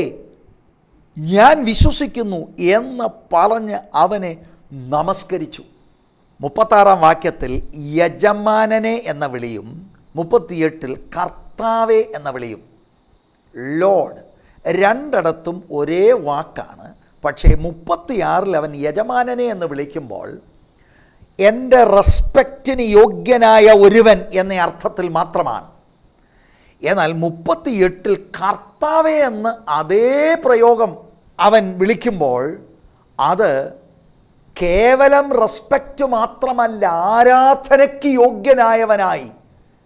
Speaker 1: ഞാൻ വിശ്വസിക്കുന്നു എന്ന് പറഞ്ഞ് അവനെ നമസ്കരിച്ചു. 36-ാം വാക്യത്തിൽ യജമാനനെ എന്ന വിളിയും 38-ൽ കർത്താവേ എന്ന വിളിയും. ലോർഡ് രണ്ടിടത്തും ഒരേ വാക്കാണ്. പക്ഷേ 36-ൽ അവൻ യജമാനനെ എന്ന് വിളിക്കുമ്പോൾ എൻ്റെ റെസ്പെക്റ്റിന് യോഗ്യനായ ഒരുവൻ എന്ന അർത്ഥത്തിൽ മാത്രമാണ്. എന്നാൽ 38-ൽ കർത്താവേ എന്ന് അതേ പ്രയോഗം അവൻ വിളിക്കുമ്പോൾ അത് കേവലം റെസ്പെക്റ്റ് മാത്രമല്ല, ആരാധനയ്ക്ക് യോഗ്യനായവനായി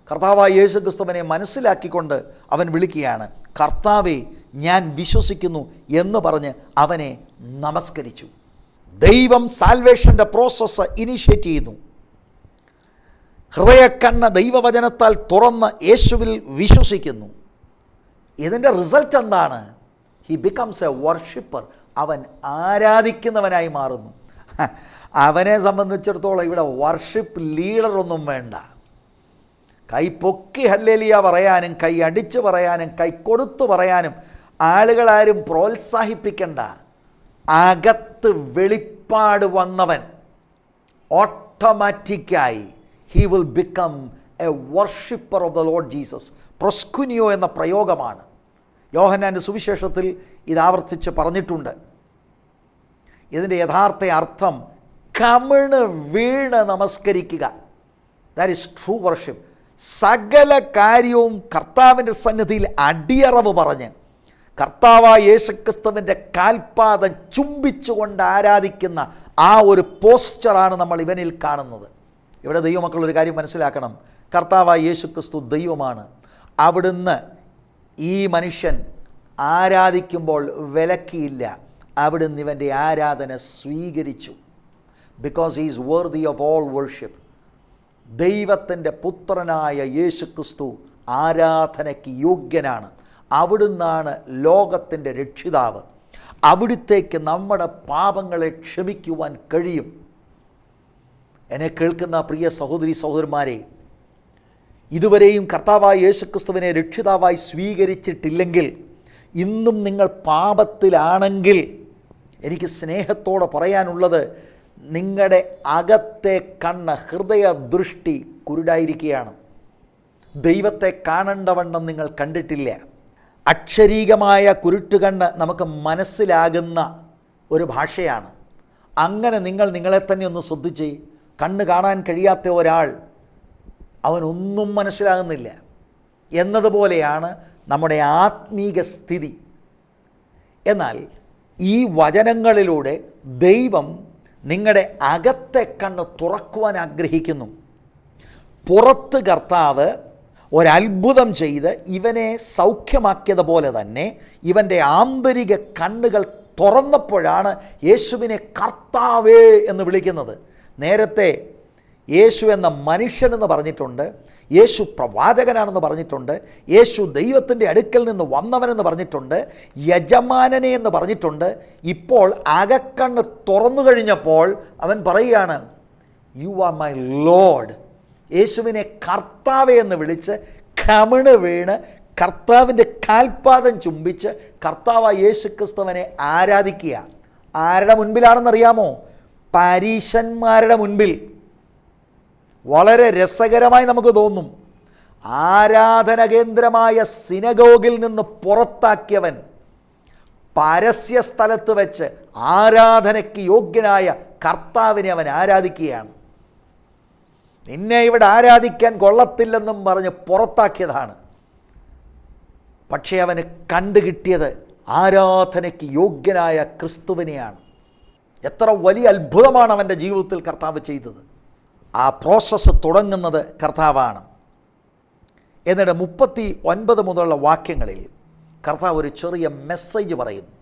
Speaker 1: കർത്താവായ യേശുക്രിസ്തുവിനെ മനസ്സിലാക്കിക്കൊണ്ട് അവൻ വിളിക്കുകയാണ്. കർത്താവേ ഞാൻ വിശ്വസിക്കുന്നു എന്ന് പറഞ്ഞ് അവനെ നമസ്കരിച്ചു. ദൈവം സാൽവേഷൻ്റെ പ്രോസസ്സ് ഇനിഷ്യേറ്റ് ചെയ്യുന്നു. ഹൃദയക്കണ്ണ് ദൈവവചനത്താൽ തുറന്ന് യേശുവിൽ വിശ്വസിക്കുന്നു. ഇതിൻ്റെ റിസൾട്ട് എന്താണ്? He becomes A worshipper. അവൻ ആരാധിക്കുന്നവനായി മാറുന്നു. അവനെ സംബന്ധിച്ചിടത്തോളം ഇവിടെ വർഷിപ്പ് ലീഡറൊന്നും വേണ്ട. കൈ പൊക്കി ഹല്ലേലൂയ പറയാനും കൈ അടിച്ച് പറയാനും കൈ കൊടുത്തു പറയാനും ആളുകളാരും പ്രോത്സാഹിപ്പിക്കണ്ട. അകത്ത് വെളിപ്പാട് വന്നവൻ ഓട്ടോമാറ്റിക്കായി he will become a worshipper of the Lord Jesus. പ്രൊസ്കുനിയോ എന്ന പ്രയോഗമാണ്. യോഹന്നാൻ്റെ സുവിശേഷത്തിൽ ഇത് ആവർത്തിച്ച് പറഞ്ഞിട്ടുണ്ട്. ഇതിൻ്റെ യഥാർത്ഥ അർത്ഥം കമിണ് വീണ് നമസ്കരിക്കുക. That is true worship. സകല കാര്യവും കർത്താവിൻ്റെ സന്നിധിയിൽ അടിയറവ് പറഞ്ഞ് കർത്താവായ യേശുക്രിസ്തുവിൻ്റെ കാൽപാദം ചുംബിച്ചുകൊണ്ട് ആരാധിക്കുന്ന ആ ഒരു പോസ്ചറാണ് നമ്മൾ ഇവനിൽ കാണുന്നത്. ഇവിടെ ദൈവമക്കളൊരു കാര്യം മനസ്സിലാക്കണം. കർത്താവായ യേശുക്രിസ്തു ദൈവമാണ്. അവിടുന്ന് ഈ മനുഷ്യൻ ആരാധിക്കുമ്പോൾ വിലക്കിയില്ല. അവിടുന്ന് ഇവൻ്റെ ആരാധന സ്വീകരിച്ചു. Because he is worthy of all worship. ദൈവത്തിൻ്റെ പുത്രനായ യേശുക്രിസ്തു ആരാധനയ്ക്ക് യോഗ്യനാണ്. അവിടുന്നാണ് ലോകത്തിൻ്റെ രക്ഷിതാവ്. അവിടുത്തേക്ക് നമ്മുടെ പാപങ്ങളെ ക്ഷമിക്കുവാൻ കഴിയും. എന്നെ കേൾക്കുന്ന പ്രിയ സഹോദരി സഹോദരന്മാരെ, ഇതുവരെയും കർത്താവായ യേശുക്രിസ്തുവിനെ രക്ഷിതാവായി സ്വീകരിച്ചിട്ടില്ലെങ്കിൽ, ഇന്നും നിങ്ങൾ പാപത്തിലാണെങ്കിൽ, എനിക്ക് സ്നേഹത്തോടെ പറയാനുള്ളത്, നിങ്ങളുടെ അകത്തെ കണ്ണ്, ഹൃദയ ദൃഷ്ടി കുരുടായിരിക്കുകയാണ്. ദൈവത്തെ കാണേണ്ടവണ്ണം നിങ്ങൾ കണ്ടിട്ടില്ല. അക്ഷരീകമായ കുരുട്ടുകണ്ണ് നമുക്ക് മനസ്സിലാകുന്ന ഒരു ഭാഷയാണ്. അങ്ങനെ നിങ്ങൾ നിങ്ങളെ തന്നെ ഒന്ന് ശ്രദ്ധിച്ച്, കണ്ണ് കാണാൻ കഴിയാത്ത ഒരാൾ, അവനൊന്നും മനസ്സിലാകുന്നില്ല എന്നതുപോലെയാണ് നമ്മുടെ ആത്മീക സ്ഥിതി. എന്നാൽ ഈ വചനങ്ങളിലൂടെ ദൈവം നിങ്ങളുടെ അകത്തെ കണ്ണ് തുറക്കുവാൻ ആഗ്രഹിക്കുന്നു. പുറത്ത് കർത്താവ് ഒരത്ഭുതം ചെയ്ത് ഇവനെ സൗഖ്യമാക്കിയതുപോലെ തന്നെ ഇവൻ്റെ ആന്തരിക കണ്ണുകൾ തുറന്നപ്പോഴാണ് യേശുവിനെ കർത്താവേ എന്ന് വിളിക്കുന്നത്. നേരത്തെ യേശു എന്ന മനുഷ്യനെന്ന് പറഞ്ഞിട്ടുണ്ട്, യേശു പ്രവാചകനാണെന്ന് പറഞ്ഞിട്ടുണ്ട്, യേശു ദൈവത്തിൻ്റെ അടുക്കൽ നിന്ന് വന്നവനെന്ന് പറഞ്ഞിട്ടുണ്ട്, യജമാനനെ എന്ന് പറഞ്ഞിട്ടുണ്ട്. ഇപ്പോൾ അകക്കണ്ണ് തുറന്നു കഴിഞ്ഞപ്പോൾ അവൻ പറയുകയാണ്, യു ആർ മൈ ലോഡ്. യേശുവിനെ കർത്താവേ എന്ന് വിളിച്ച് കമിണ് വീണ് കർത്താവിൻ്റെ കാൽപാദം ചുംബിച്ച് കർത്താവായ യേശുക്രിസ്തുവിനെ ആരാധിക്കുക. ആരുടെ മുൻപിലാണെന്നറിയാമോ? പരീശന്മാരുടെ മുൻപിൽ. വളരെ രസകരമായി നമുക്ക് തോന്നും. ആരാധന കേന്ദ്രമായ സിനഗോഗിൽ നിന്ന് പുറത്താക്കിയവൻ പരസ്യ സ്ഥലത്ത് വെച്ച് ആരാധനയ്ക്ക് യോഗ്യനായ കർത്താവിനെ അവൻ ആരാധിക്കുകയാണ്. നിന്നെ ഇവിടെ ആരാധിക്കാൻ കൊള്ളത്തില്ലെന്നും പറഞ്ഞ് പുറത്താക്കിയതാണ്. പക്ഷേ അവന് കണ്ടുകിട്ടിയത് ആരാധനയ്ക്ക് യോഗ്യനായ ക്രിസ്തുവിനെയാണ്. എത്ര വലിയ അത്ഭുതമാണ് അവൻ്റെ ജീവിതത്തിൽ കർത്താവ് ചെയ്തത്. ആ പ്രോസസ്സ് തുടങ്ങുന്നത് കർത്താവാണ്. എന്നിട്ട് 39 മുതലുള്ള വാക്യങ്ങളിൽ കർത്താവ് ഒരു ചെറിയ മെസ്സേജ് പറയുന്നു.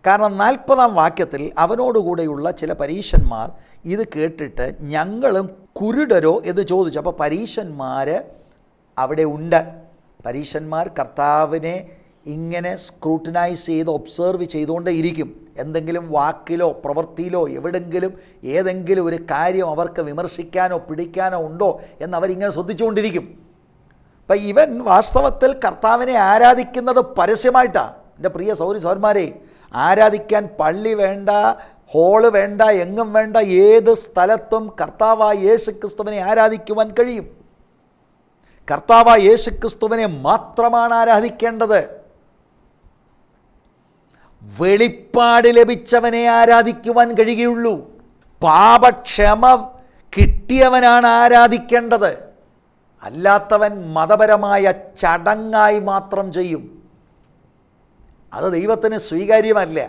Speaker 1: കാരണം 40-ാം വാക്യത്തിൽ അവനോടുകൂടെയുള്ള ചില പരീശന്മാർ ഇത് കേട്ടിട്ട് ഞങ്ങളും കുരുടരോ എന്ന് ചോദിച്ചു. അപ്പോൾ പരീശന്മാർ അവിടെ ഉണ്ട്. പരീശന്മാർ കർത്താവിനെ ഇങ്ങനെ സ്ക്രൂട്ടിനൈസ് ചെയ്ത് ഒബ്സർവ് ചെയ്തുകൊണ്ടേ ഇരിക്കും. എന്തെങ്കിലും വാക്കിലോ പ്രവൃത്തിയിലോ എവിടെങ്കിലും ഏതെങ്കിലും ഒരു കാര്യം അവർക്ക് വിമർശിക്കാനോ പിടിക്കാനോ ഉണ്ടോ എന്നവരിങ്ങനെ ശ്രദ്ധിച്ചുകൊണ്ടിരിക്കും. അപ്പം ഇവൻ വാസ്തവത്തിൽ കർത്താവിനെ ആരാധിക്കുന്നത് പരസ്യമായിട്ടാണ്. എൻ്റെ പ്രിയ സഹോദരി സഹോദരന്മാരെ, ആരാധിക്കാൻ പള്ളി വേണ്ട, ഹോള് വേണ്ട, എങ്ങും വേണ്ട, ഏത് സ്ഥലത്തും കർത്താവായ യേശുക്രിസ്തുവിനെ ആരാധിക്കുവാൻ കഴിയും. കർത്താവായ യേശുക്രിസ്തുവിനെ മാത്രമാണ് ആരാധിക്കേണ്ടത്. വെളിപ്പാട് ലഭിച്ചവനെ ആരാധിക്കുവാൻ കഴിയുകയുള്ളൂ. പാപക്ഷമ കിട്ടിയവനാണ് ആരാധിക്കേണ്ടത്. അല്ലാത്തവൻ മതപരമായ ചടങ്ങായി മാത്രം ചെയ്യും. അത് ദൈവത്തിന് സ്വീകാര്യമല്ല.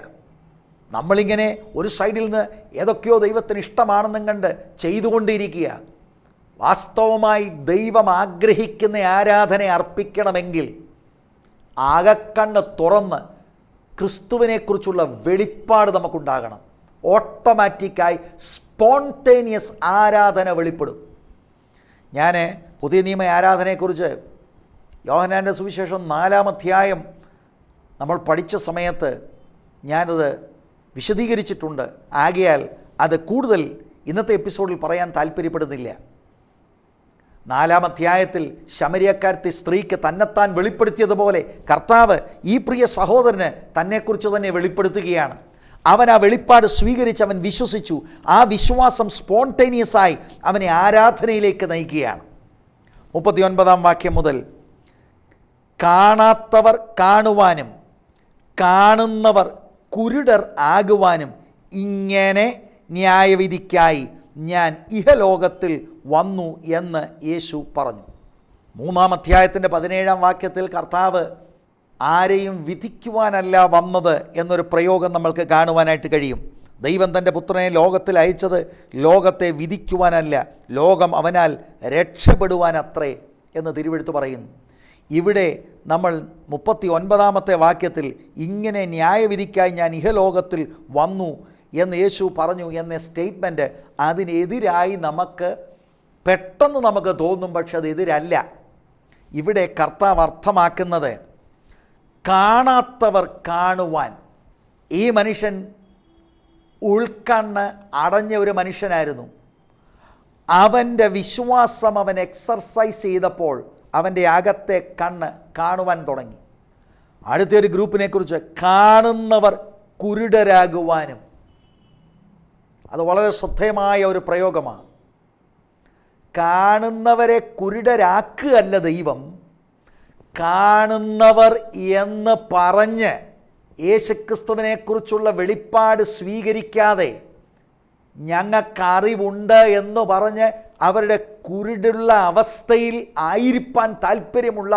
Speaker 1: നമ്മളിങ്ങനെ ഒരു സൈഡിൽ നിന്ന് ഏതൊക്കെയോ ദൈവത്തിന് ഇഷ്ടമാണെന്നും കണ്ട് ചെയ്തുകൊണ്ടിരിക്കുക. വാസ്തവമായി ദൈവം ആഗ്രഹിക്കുന്ന ആരാധന അർപ്പിക്കണമെങ്കിൽ അകക്കണ്ണ് തുറന്ന് ക്രിസ്തുവിനെക്കുറിച്ചുള്ള വെളിപ്പാട് നമുക്കുണ്ടാകണം. ഓട്ടോമാറ്റിക്കായി സ്പോണ്ടേനിയസ് ആരാധന വെളിപ്പെടും. ഞാൻ പുതിയ നിയമ ആരാധനയെക്കുറിച്ച് യോഹന്നാൻ്റെ സുവിശേഷം 4-ാം അധ്യായം നമ്മൾ പഠിച്ച സമയത്ത് ഞാനത് വിശദീകരിച്ചിട്ടുണ്ട്. ആകയാൽ അത് കൂടുതൽ ഇന്നത്തെ എപ്പിസോഡിൽ പറയാൻ താല്പര്യപ്പെടുന്നില്ല. 4-ാം അധ്യായത്തിൽ ശമരിയക്കാരത്തെ സ്ത്രീക്ക് തന്നെത്താൻ വെളിപ്പെടുത്തിയതുപോലെ കർത്താവ് ഈ പ്രിയ സഹോദരന് തന്നെക്കുറിച്ച് തന്നെ വെളിപ്പെടുത്തുകയാണ്. അവൻ ആ വെളിപ്പാട് സ്വീകരിച്ച് അവൻ വിശ്വസിച്ചു. ആ വിശ്വാസം സ്പോണ്ടേനിയസായി അവനെ ആരാധനയിലേക്ക് നയിക്കുകയാണ്. 39-ാം വാക്യം മുതൽ, കാണാത്തവർ കാണുവാനും കാണുന്നവർ കുരുടർ ആകുവാനും ഇങ്ങനെ ന്യായവിധിക്കായി ഞാൻ ഇഹലോകത്തിൽ വന്നു എന്ന് യേശു പറഞ്ഞു. 3-ാം അധ്യായത്തിൻ്റെ 17-ാം വാക്യത്തിൽ കർത്താവ് ആരെയും വിധിക്കുവാനല്ല വന്നത് എന്നൊരു പ്രയോഗം നമ്മൾക്ക് കാണുവാനായിട്ട് കഴിയും. ദൈവം തൻ്റെ പുത്രനെ ലോകത്തിൽ അയച്ചത് ലോകത്തെ വിധിക്കുവാനല്ല, ലോകം അവനാൽ രക്ഷപ്പെടുവാനത്രേ എന്ന് തിരുവെഴുത്ത് പറയുന്നു. ഇവിടെ നമ്മൾ 39-ാമത്തെ വാക്യത്തിൽ ഇങ്ങനെ ന്യായവിധിക്കായി ഞാൻ ഇഹലോകത്തിൽ വന്നു എന്ന് യേശു പറഞ്ഞു എന്ന സ്റ്റേറ്റ്മെൻറ്റ്, അതിനെതിരായി പെട്ടെന്ന് നമുക്ക് തോന്നും, പക്ഷെ അത് എതിരല്ല. ഇവിടെ കർത്താവ് അർത്ഥമാക്കുന്നത് കാണാത്തവർ കാണുവാൻ. ഈ മനുഷ്യൻ ഉൾക്കണ്ണ് അടഞ്ഞ ഒരു മനുഷ്യനായിരുന്നു. അവൻ്റെ വിശ്വാസം അവൻ എക്സർസൈസ് ചെയ്തപ്പോൾ അവൻ്റെ അകത്തെ കണ്ണ് കാണുവാൻ തുടങ്ങി. അടുത്തൊരു ഗ്രൂപ്പിനെക്കുറിച്ച് കാണുന്നവർ കുരുടരാകുവാനും. അത് വളരെ ശ്രദ്ധേയമായ ഒരു പ്രയോഗമാണ്. കാണുന്നവരെ കുരുടരാക്കുകയല്ല ദൈവം, കാണുന്നവർ എന്ന് പറഞ്ഞ് യേശുക്രിസ്തുവിനെക്കുറിച്ചുള്ള വെളിപ്പാട് സ്വീകരിക്കാതെ ഞങ്ങൾക്കറിവുണ്ട് എന്ന് പറഞ്ഞ് അവരുടെ കുരുടുള്ള അവസ്ഥയിൽ ആയിരിക്കാൻ താല്പര്യമുള്ള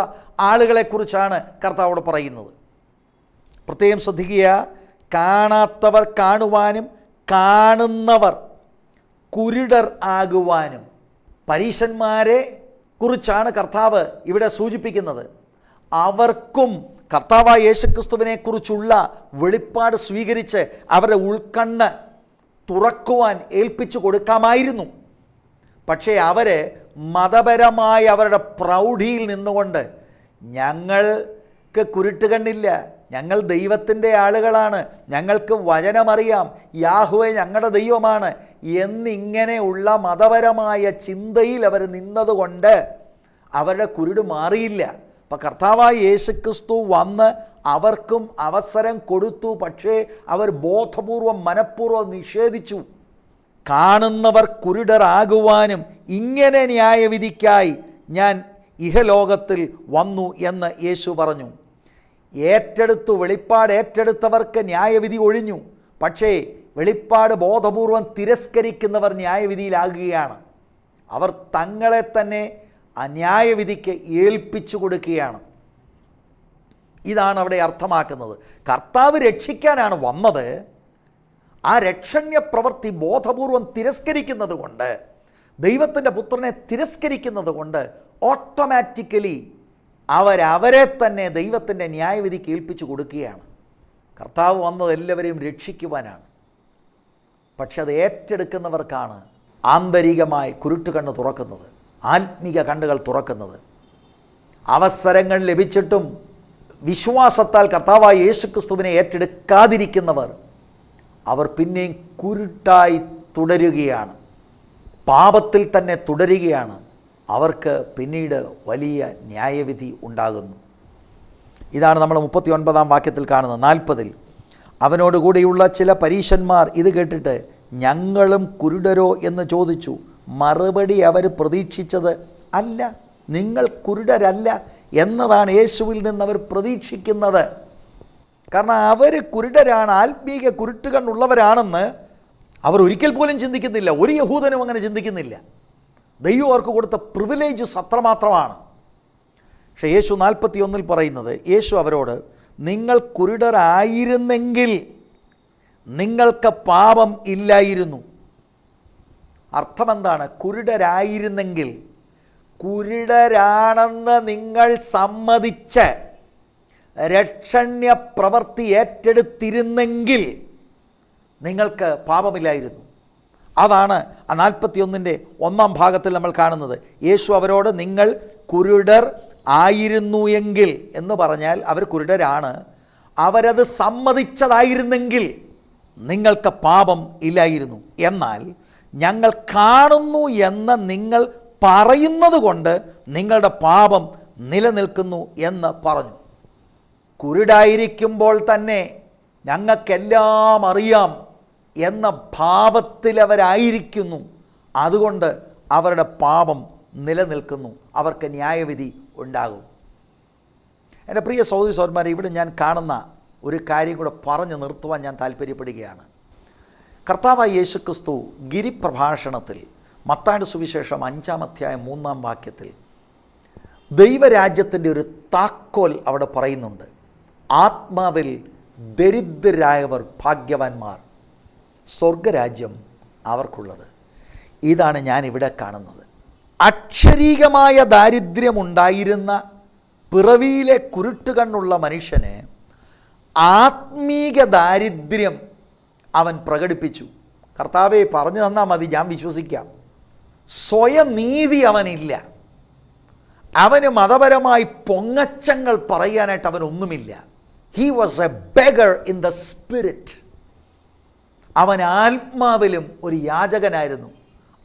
Speaker 1: ആളുകളെക്കുറിച്ചാണ് കർത്താവോട് പറയുന്നത്. പ്രത്യേകം ശ്രദ്ധിക്കുക, കാണാത്തവർ കാണുവാനും കാണുന്നവർ കുരുടർ ആകുവാനും. പരീശന്മാരെ കുറിച്ചാണ് കർത്താവ് ഇവിടെ സൂചിപ്പിക്കുന്നത്. അവർക്കും കർത്താവായ യേശുക്രിസ്തുവിനെക്കുറിച്ചുള്ള വെളിപ്പാട് സ്വീകരിച്ച് അവരുടെ ഉൾക്കണ്ണ് തുറക്കുവാൻ ഏൽപ്പിച്ചു കൊടുക്കാമായിരുന്നു. പക്ഷേ അവർ മതപരമായ അവരുടെ പ്രൗഢിയിൽ നിന്നുകൊണ്ട് ഞങ്ങൾക്ക് കുരുട്ട് കണ്ണില്ല, ഞങ്ങൾ ദൈവത്തിൻ്റെ ആളുകളാണ്, ഞങ്ങൾക്ക് വചനമറിയാം, യാഹ്വേ ഞങ്ങളുടെ ദൈവമാണ് എന്നിങ്ങനെയുള്ള മതപരമായ ചിന്തയിൽ അവർ നിന്നതുകൊണ്ട് അവരുടെ കുരുട് മാറിയില്ല. അപ്പം കർത്താവായ യേശുക്രിസ്തു വന്ന് അവർക്കും അവസരം കൊടുത്തു. പക്ഷേ അവർ ബോധപൂർവം മനഃപൂർവ്വം നിഷേധിച്ചു. കാണുന്നവർ കുരുടരാകുവാനും ഇങ്ങനെ ന്യായവിധിക്കായി ഞാൻ ഇഹലോകത്തിൽ വന്നു എന്ന് യേശു പറഞ്ഞു. വെളിപ്പാട് ഏറ്റെടുത്തവർക്ക് ന്യായവിധി ഒഴിഞ്ഞു. പക്ഷേ വെളിപ്പാട് ബോധപൂർവം തിരസ്കരിക്കുന്നവർ ന്യായവിധിയിലാകുകയാണ്. അവർ തങ്ങളെ തന്നെ അന്യായവിധിക്ക് ഏൽപ്പിച്ചു കൊടുക്കുകയാണ്. ഇതാണ് അവിടെ അർത്ഥമാക്കുന്നത്. കർത്താവ് രക്ഷിക്കാനാണ് വന്നത്. ആ രക്ഷണ്യ പ്രവൃത്തി ബോധപൂർവം തിരസ്കരിക്കുന്നത് കൊണ്ട്, ദൈവത്തിൻ്റെ പുത്രനെ തിരസ്കരിക്കുന്നത് കൊണ്ട് ഓട്ടോമാറ്റിക്കലി അവരെ തന്നെ ദൈവത്തിൻ്റെ ന്യായവിധിക്ക് ഏൽപ്പിച്ചു കൊടുക്കുകയാണ്. കർത്താവ് വന്നത് എല്ലാവരെയും രക്ഷിക്കുവാനാണ്. പക്ഷെ അത് ഏറ്റെടുക്കുന്നവർക്കാണ് ആന്തരികമായി കുരുട്ടുകണ്ണ് തുറക്കുന്നത്, ആത്മീക കണ്ണുകൾ തുറക്കുന്നത്. അവസരങ്ങൾ ലഭിച്ചിട്ടും വിശ്വാസത്താൽ കർത്താവായ യേശുക്രിസ്തുവിനെ ഏറ്റെടുക്കാതിരിക്കുന്നവർ അവർ പിന്നെയും കുരുട്ടായി തുടരുകയാണ്, പാപത്തിൽ തന്നെ തുടരുകയാണ്. അവർക്ക് പിന്നീട് വലിയ ന്യായവിധി ഉണ്ടാകുന്നു. ഇതാണ് നമ്മൾ 39-ാം വാക്യത്തിൽ കാണുന്നത്. 40-ൽ അവനോടുകൂടിയുള്ള ചില പരീശന്മാർ ഇത് കേട്ടിട്ട് ഞങ്ങളും കുരുടരോ എന്ന് ചോദിച്ചു. മറുപടി അവർ പ്രതീക്ഷിച്ചത് അല്ല, നിങ്ങൾ കുരുടരല്ല എന്നതാണ് യേശുവിൽ നിന്ന് അവർ പ്രതീക്ഷിക്കുന്നത്. കാരണം അവർ കുരുടരാണ്, ആത്മീക കുരുട്ടുകണ്ണുള്ളവരാണെന്ന് അവർ ഒരിക്കൽ പോലും ചിന്തിക്കുന്നില്ല. ഒരു യഹൂദനും അങ്ങനെ ചിന്തിക്കുന്നില്ല. ദൈവം അവർക്ക് കൊടുത്ത പ്രിവിലേജസ് അത്രമാത്രമാണ്. പക്ഷേ യേശു 41-ൽ പറയുന്നത്, യേശു അവരോട് നിങ്ങൾ കുരുടരായിരുന്നെങ്കിൽ നിങ്ങൾക്ക് പാപം ഇല്ലായിരുന്നു. അർത്ഥമെന്താണ്? കുരുടരായിരുന്നെങ്കിൽ, കുരുടരാണെന്ന് നിങ്ങൾ സമ്മതിച്ച് രക്ഷണ്യ പ്രവൃത്തി ഏറ്റെടുത്തിരുന്നെങ്കിൽ നിങ്ങൾക്ക് പാപമില്ലായിരുന്നു. അതാണ് ആ 41-ൻ്റെ 1-ാം ഭാഗത്തിൽ നമ്മൾ കാണുന്നത്. യേശു അവരോട് നിങ്ങൾ കുരുടർ ആയിരുന്നു എങ്കിൽ എന്ന് പറഞ്ഞാൽ അവർ കുരുടരാണ്. അവരത് സമ്മതിച്ചതായിരുന്നെങ്കിൽ നിങ്ങൾക്ക് പാപം ഇല്ലായിരുന്നു. എന്നാൽ ഞങ്ങൾ കാണുന്നു എന്ന് നിങ്ങൾ പറയുന്നത് കൊണ്ട് നിങ്ങളുടെ പാപം നിലനിൽക്കുന്നു എന്ന് പറഞ്ഞു. കുരുടായിരിക്കുമ്പോൾ തന്നെ ഞങ്ങൾക്കെല്ലാം അറിയാം എന്ന ഭാവത്തിലവരായിരിക്കുന്നു. അതുകൊണ്ട് അവരുടെ പാപം നിലനിൽക്കുന്നു, അവർക്ക് ന്യായവിധി ഉണ്ടാകും. എൻ്റെ പ്രിയ സഹോദരി സഹോദരന്മാരെ, ഇവിടെ ഞാൻ കാണുന്ന ഒരു കാര്യം കൂടെ പറഞ്ഞു നിർത്തുവാൻ ഞാൻ താല്പര്യപ്പെടുകയാണ്. കർത്താവായ യേശുക്രിസ്തു ഗിരിപ്രഭാഷണത്തിൽ മത്തായിയുടെ സുവിശേഷം 5-ാം അധ്യായം 3-ാം വാക്യത്തിൽ ദൈവരാജ്യത്തിൻ്റെ ഒരു താക്കോൽ അവിടെ പറയുന്നുണ്ട്. ആത്മാവിൽ ദരിദ്രരായവർ ഭാഗ്യവാന്മാർ, സ്വർഗരാജ്യം അവർക്കുള്ളത്. ഇതാണ് ഞാൻ ഇവിടെ കാണുന്നത്. അക്ഷരീകമായ ദാരിദ്ര്യമുണ്ടായിരുന്ന പിറവിയിലെ കുരുട്ടുകണ്ണുള്ള മനുഷ്യന് ആത്മീക ദാരിദ്ര്യം അവൻ പ്രകടിപ്പിച്ചു. കർത്താവെ പറഞ്ഞു തന്നാൽ മതി, ഞാൻ വിശ്വസിക്കാം. സ്വയനീതി അവനില്ല. അവന് മതപരമായി പൊങ്ങച്ചങ്ങൾ പറയാനായിട്ട് അവനൊന്നുമില്ല. He was a beggar in the spirit. അവൻ ആത്മാവിലും ഒരു യാചകനായിരുന്നു.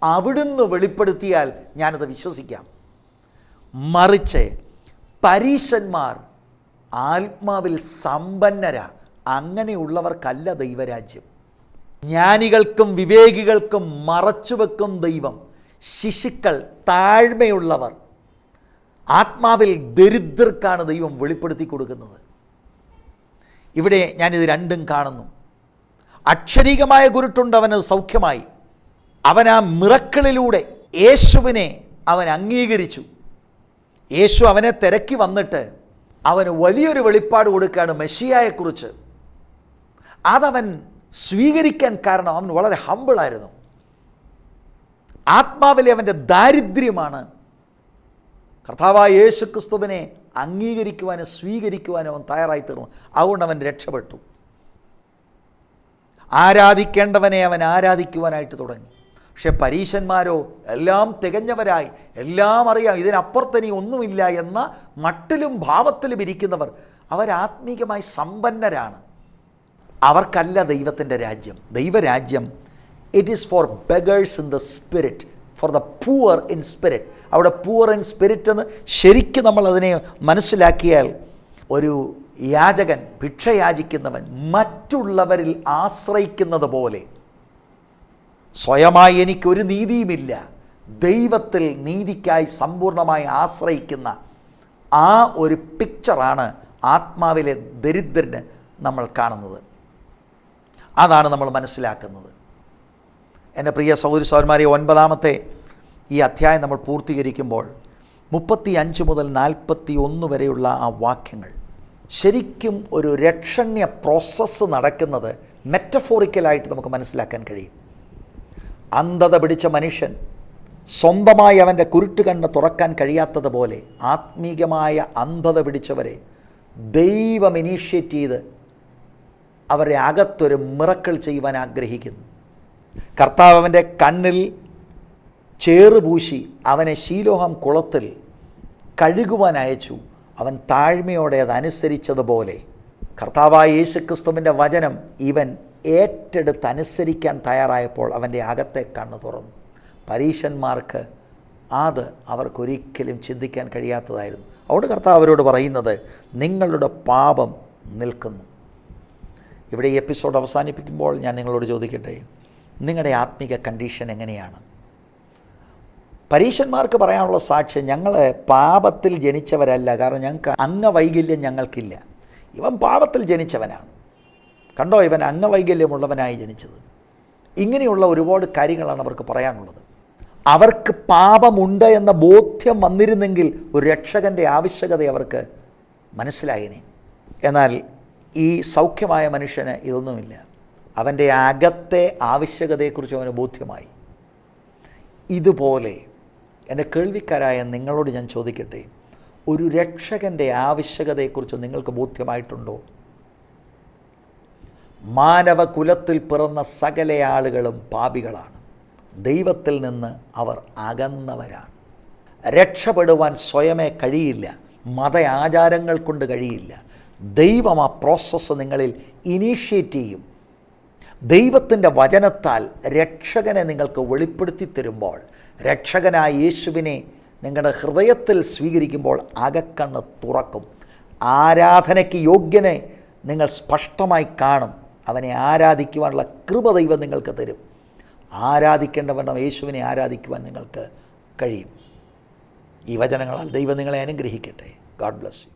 Speaker 1: അവിടുന്ന് വെളിപ്പെടുത്തിയാൽ ഞാനത് വിശ്വസിക്കാം. മറിച്ച് പരീശന്മാർ ആത്മാവിൽ സമ്പന്നരാ. അങ്ങനെയുള്ളവർക്കല്ല ദൈവരാജ്യം. ജ്ഞാനികൾക്കും വിവേകികൾക്കും മറച്ചുവെക്കും ദൈവം. ശിശുക്കൾ, താഴ്മയുള്ളവർ, ആത്മാവിൽ ദരിദ്രർക്കാണ് ദൈവം വെളിപ്പെടുത്തി കൊടുക്കുന്നത്. ഇവിടെ ഞാനിത് രണ്ടും കാണുന്നു. അക്ഷരീകമായ കുരുട്ടുണ്ട്, അവനത് സൗഖ്യമായി. അവൻ ആ മിറക്കിളിലൂടെ യേശുവിനെ അവൻ അംഗീകരിച്ചു. യേശു അവനെ തിരക്കി വന്നിട്ട് അവന് വലിയൊരു വെളിപ്പാട് കൊടുക്കുകയാണ് മെസ്സിയായെക്കുറിച്ച്. അതവൻ സ്വീകരിക്കാൻ കാരണം അവൻ വളരെ ഹമ്പിളായിരുന്നു. ആത്മാവിലെ അവൻ്റെ ദാരിദ്ര്യമാണ് കർത്താവായ യേശു ക്രിസ്തുവിനെ അംഗീകരിക്കുവാനും സ്വീകരിക്കുവാനും അവൻ തയ്യാറായി തീർന്നു. അതുകൊണ്ട് അവൻ രക്ഷപ്പെട്ടു. ആരാധിക്കേണ്ടവനെ അവൻ ആരാധിക്കുവാനായിട്ട് തുടങ്ങി. പക്ഷെ പരീശന്മാരോ എല്ലാം തികഞ്ഞവരായി, എല്ലാം അറിയാം, ഇതിനപ്പുറത്തിനി ഒന്നുമില്ല എന്ന മട്ടിലും ഭാവത്തിലും ഇരിക്കുന്നവർ അവരാത്മീകമായി സമ്പന്നരാണ്. അവർക്കല്ല ദൈവത്തിൻ്റെ രാജ്യം. ദൈവരാജ്യം it is for beggars in the spirit, for the poor in spirit. അവിടെ പൂവർ ഇൻ സ്പിരിറ്റ് എന്ന് ശരിക്കും നമ്മളതിനെ മനസ്സിലാക്കിയാൽ, ഒരു യാചകൻ, ഭിക്ഷ യാചിക്കുന്നവൻ മറ്റുള്ളവരിൽ ആശ്രയിക്കുന്നത് പോലെ, സ്വയമായി എനിക്കൊരു നീതിയുമില്ല, ദൈവത്തിൽ നീതിക്കായി സമ്പൂർണ്ണമായി ആശ്രയിക്കുന്ന ആ ഒരു പിക്ചറാണ് ആത്മാവിലെ ദരിദ്രന് നമ്മൾ കാണുന്നത്. അതാണ് നമ്മൾ മനസ്സിലാക്കുന്നത്. എൻ്റെ പ്രിയ സഹോദരി സഹോദരന്മാരെ, 9-ാമത്തെ ഈ അധ്യായം നമ്മൾ പൂർത്തീകരിക്കുമ്പോൾ 35 മുതൽ 41 വരെയുള്ള ആ വാക്യങ്ങൾ ശരിക്കും ഒരു രക്ഷണ്യ പ്രോസസ്സ് നടക്കുന്നത് മെറ്റഫോറിക്കലായിട്ട് നമുക്ക് മനസ്സിലാക്കാൻ കഴിയും. അന്ധത പിടിച്ച മനുഷ്യൻ സ്വന്തമായി അവൻ്റെ കുരുട്ടുകണ്ണ് തുറക്കാൻ കഴിയാത്തതുപോലെ ആത്മീകമായ അന്ധത പിടിച്ചവരെ ദൈവം ഇനീഷ്യേറ്റ് ചെയ്ത് അവരുടെ അകത്തൊരു മിറക്കിൾ ചെയ്യുവാൻ ആഗ്രഹിക്കുന്നു. കർത്താവ് അവൻ്റെ കണ്ണിൽ ചേറുപൂശി അവനെ ശീലോഹം കുളത്തിൽ കഴുകുവാൻ അയച്ചു. അവൻ താഴ്മയോടെ അതനുസരിച്ചതുപോലെ കർത്താവായ യേശുക്രിസ്തുവിൻ്റെ വചനം ഇവൻ ഏറ്റെടുത്തനുസരിക്കാൻ തയ്യാറായപ്പോൾ അവൻ്റെ അകത്തെ കണ്ണ് തുറന്നു. പരീശന്മാർക്ക് അത് അവർക്കൊരിക്കലും ചിന്തിക്കാൻ കഴിയാത്തതായിരുന്നു. അതുകൊണ്ട് കർത്താവ് അവരോട് പറയുന്നത്, നിങ്ങളുടെ പാപം നിൽക്കുന്നു. ഇവിടെ ഈ എപ്പിസോഡ് അവസാനിപ്പിക്കുമ്പോൾ ഞാൻ നിങ്ങളോട് ചോദിക്കട്ടെ, നിങ്ങളുടെ ആത്മീക കണ്ടീഷൻ എങ്ങനെയാണ്? പരീശന്മാർക്ക് പറയാനുള്ള സാക്ഷ്യം, ഞങ്ങൾ പാപത്തിൽ ജനിച്ചവരല്ല, കാരണം ഞങ്ങൾക്ക് അംഗവൈകല്യം ഞങ്ങൾക്കില്ല. ഇവൻ പാപത്തിൽ ജനിച്ചവനാണ്, കണ്ടോ, ഇവൻ അംഗവൈകല്യമുള്ളവനായി ജനിച്ചത്. ഇങ്ങനെയുള്ള ഒരുപാട് കാര്യങ്ങളാണ് അവർക്ക് പറയാനുള്ളത്. അവർക്ക് പാപമുണ്ട് എന്ന ബോധ്യം വന്നിരുന്നെങ്കിൽ ഒരു രക്ഷകൻ്റെ ആവശ്യകത അവർക്ക് മനസ്സിലായിനെ. എന്നാൽ ഈ സൗഖ്യമായ മനുഷ്യന് ഇതൊന്നുമില്ല. അവൻ്റെ അകത്തെ ആവശ്യകതയെക്കുറിച്ച് അവന് ബോധ്യമായി. ഇതുപോലെ എൻ്റെ കേൾവിക്കാരായ നിങ്ങളോട് ഞാൻ ചോദിക്കട്ടെ, ഒരു രക്ഷകൻ്റെ ആവശ്യകതയെക്കുറിച്ച് നിങ്ങൾക്ക് ബോധ്യമായിട്ടുണ്ടോ? മാനവകുലത്തിൽ പിറന്ന സകല ആളുകളും പാപികളാണ്. ദൈവത്തിൽ നിന്ന് അവർ അകന്നവരാണ്. രക്ഷപ്പെടുവാൻ സ്വയമേ കഴിയില്ല, മത ആചാരങ്ങൾ കൊണ്ട് കഴിയില്ല. ദൈവം ആ പ്രോസസ്സ് നിങ്ങളിൽ ഇനീഷ്യേറ്റ് ചെയ്യും. ദൈവത്തിൻ്റെ വചനത്താൽ രക്ഷകനെ നിങ്ങൾക്ക് വെളിപ്പെടുത്തി തരുമ്പോൾ, രക്ഷകനായ യേശുവിനെ നിങ്ങളുടെ ഹൃദയത്തിൽ സ്വീകരിക്കുമ്പോൾ അകക്കണ്ണ് തുറക്കും. ആരാധനയ്ക്ക് യോഗ്യനെ നിങ്ങൾ സ്പഷ്ടമായി കാണും. അവനെ ആരാധിക്കുവാനുള്ള കൃപ ദൈവം നിങ്ങൾക്ക് തരും. ആരാധിക്കേണ്ടവണ്ണം യേശുവിനെ ആരാധിക്കുവാൻ നിങ്ങൾക്ക് കഴിയും. ഈ വചനങ്ങളാൽ ദൈവം നിങ്ങളെ അനുഗ്രഹിക്കട്ടെ. God bless you.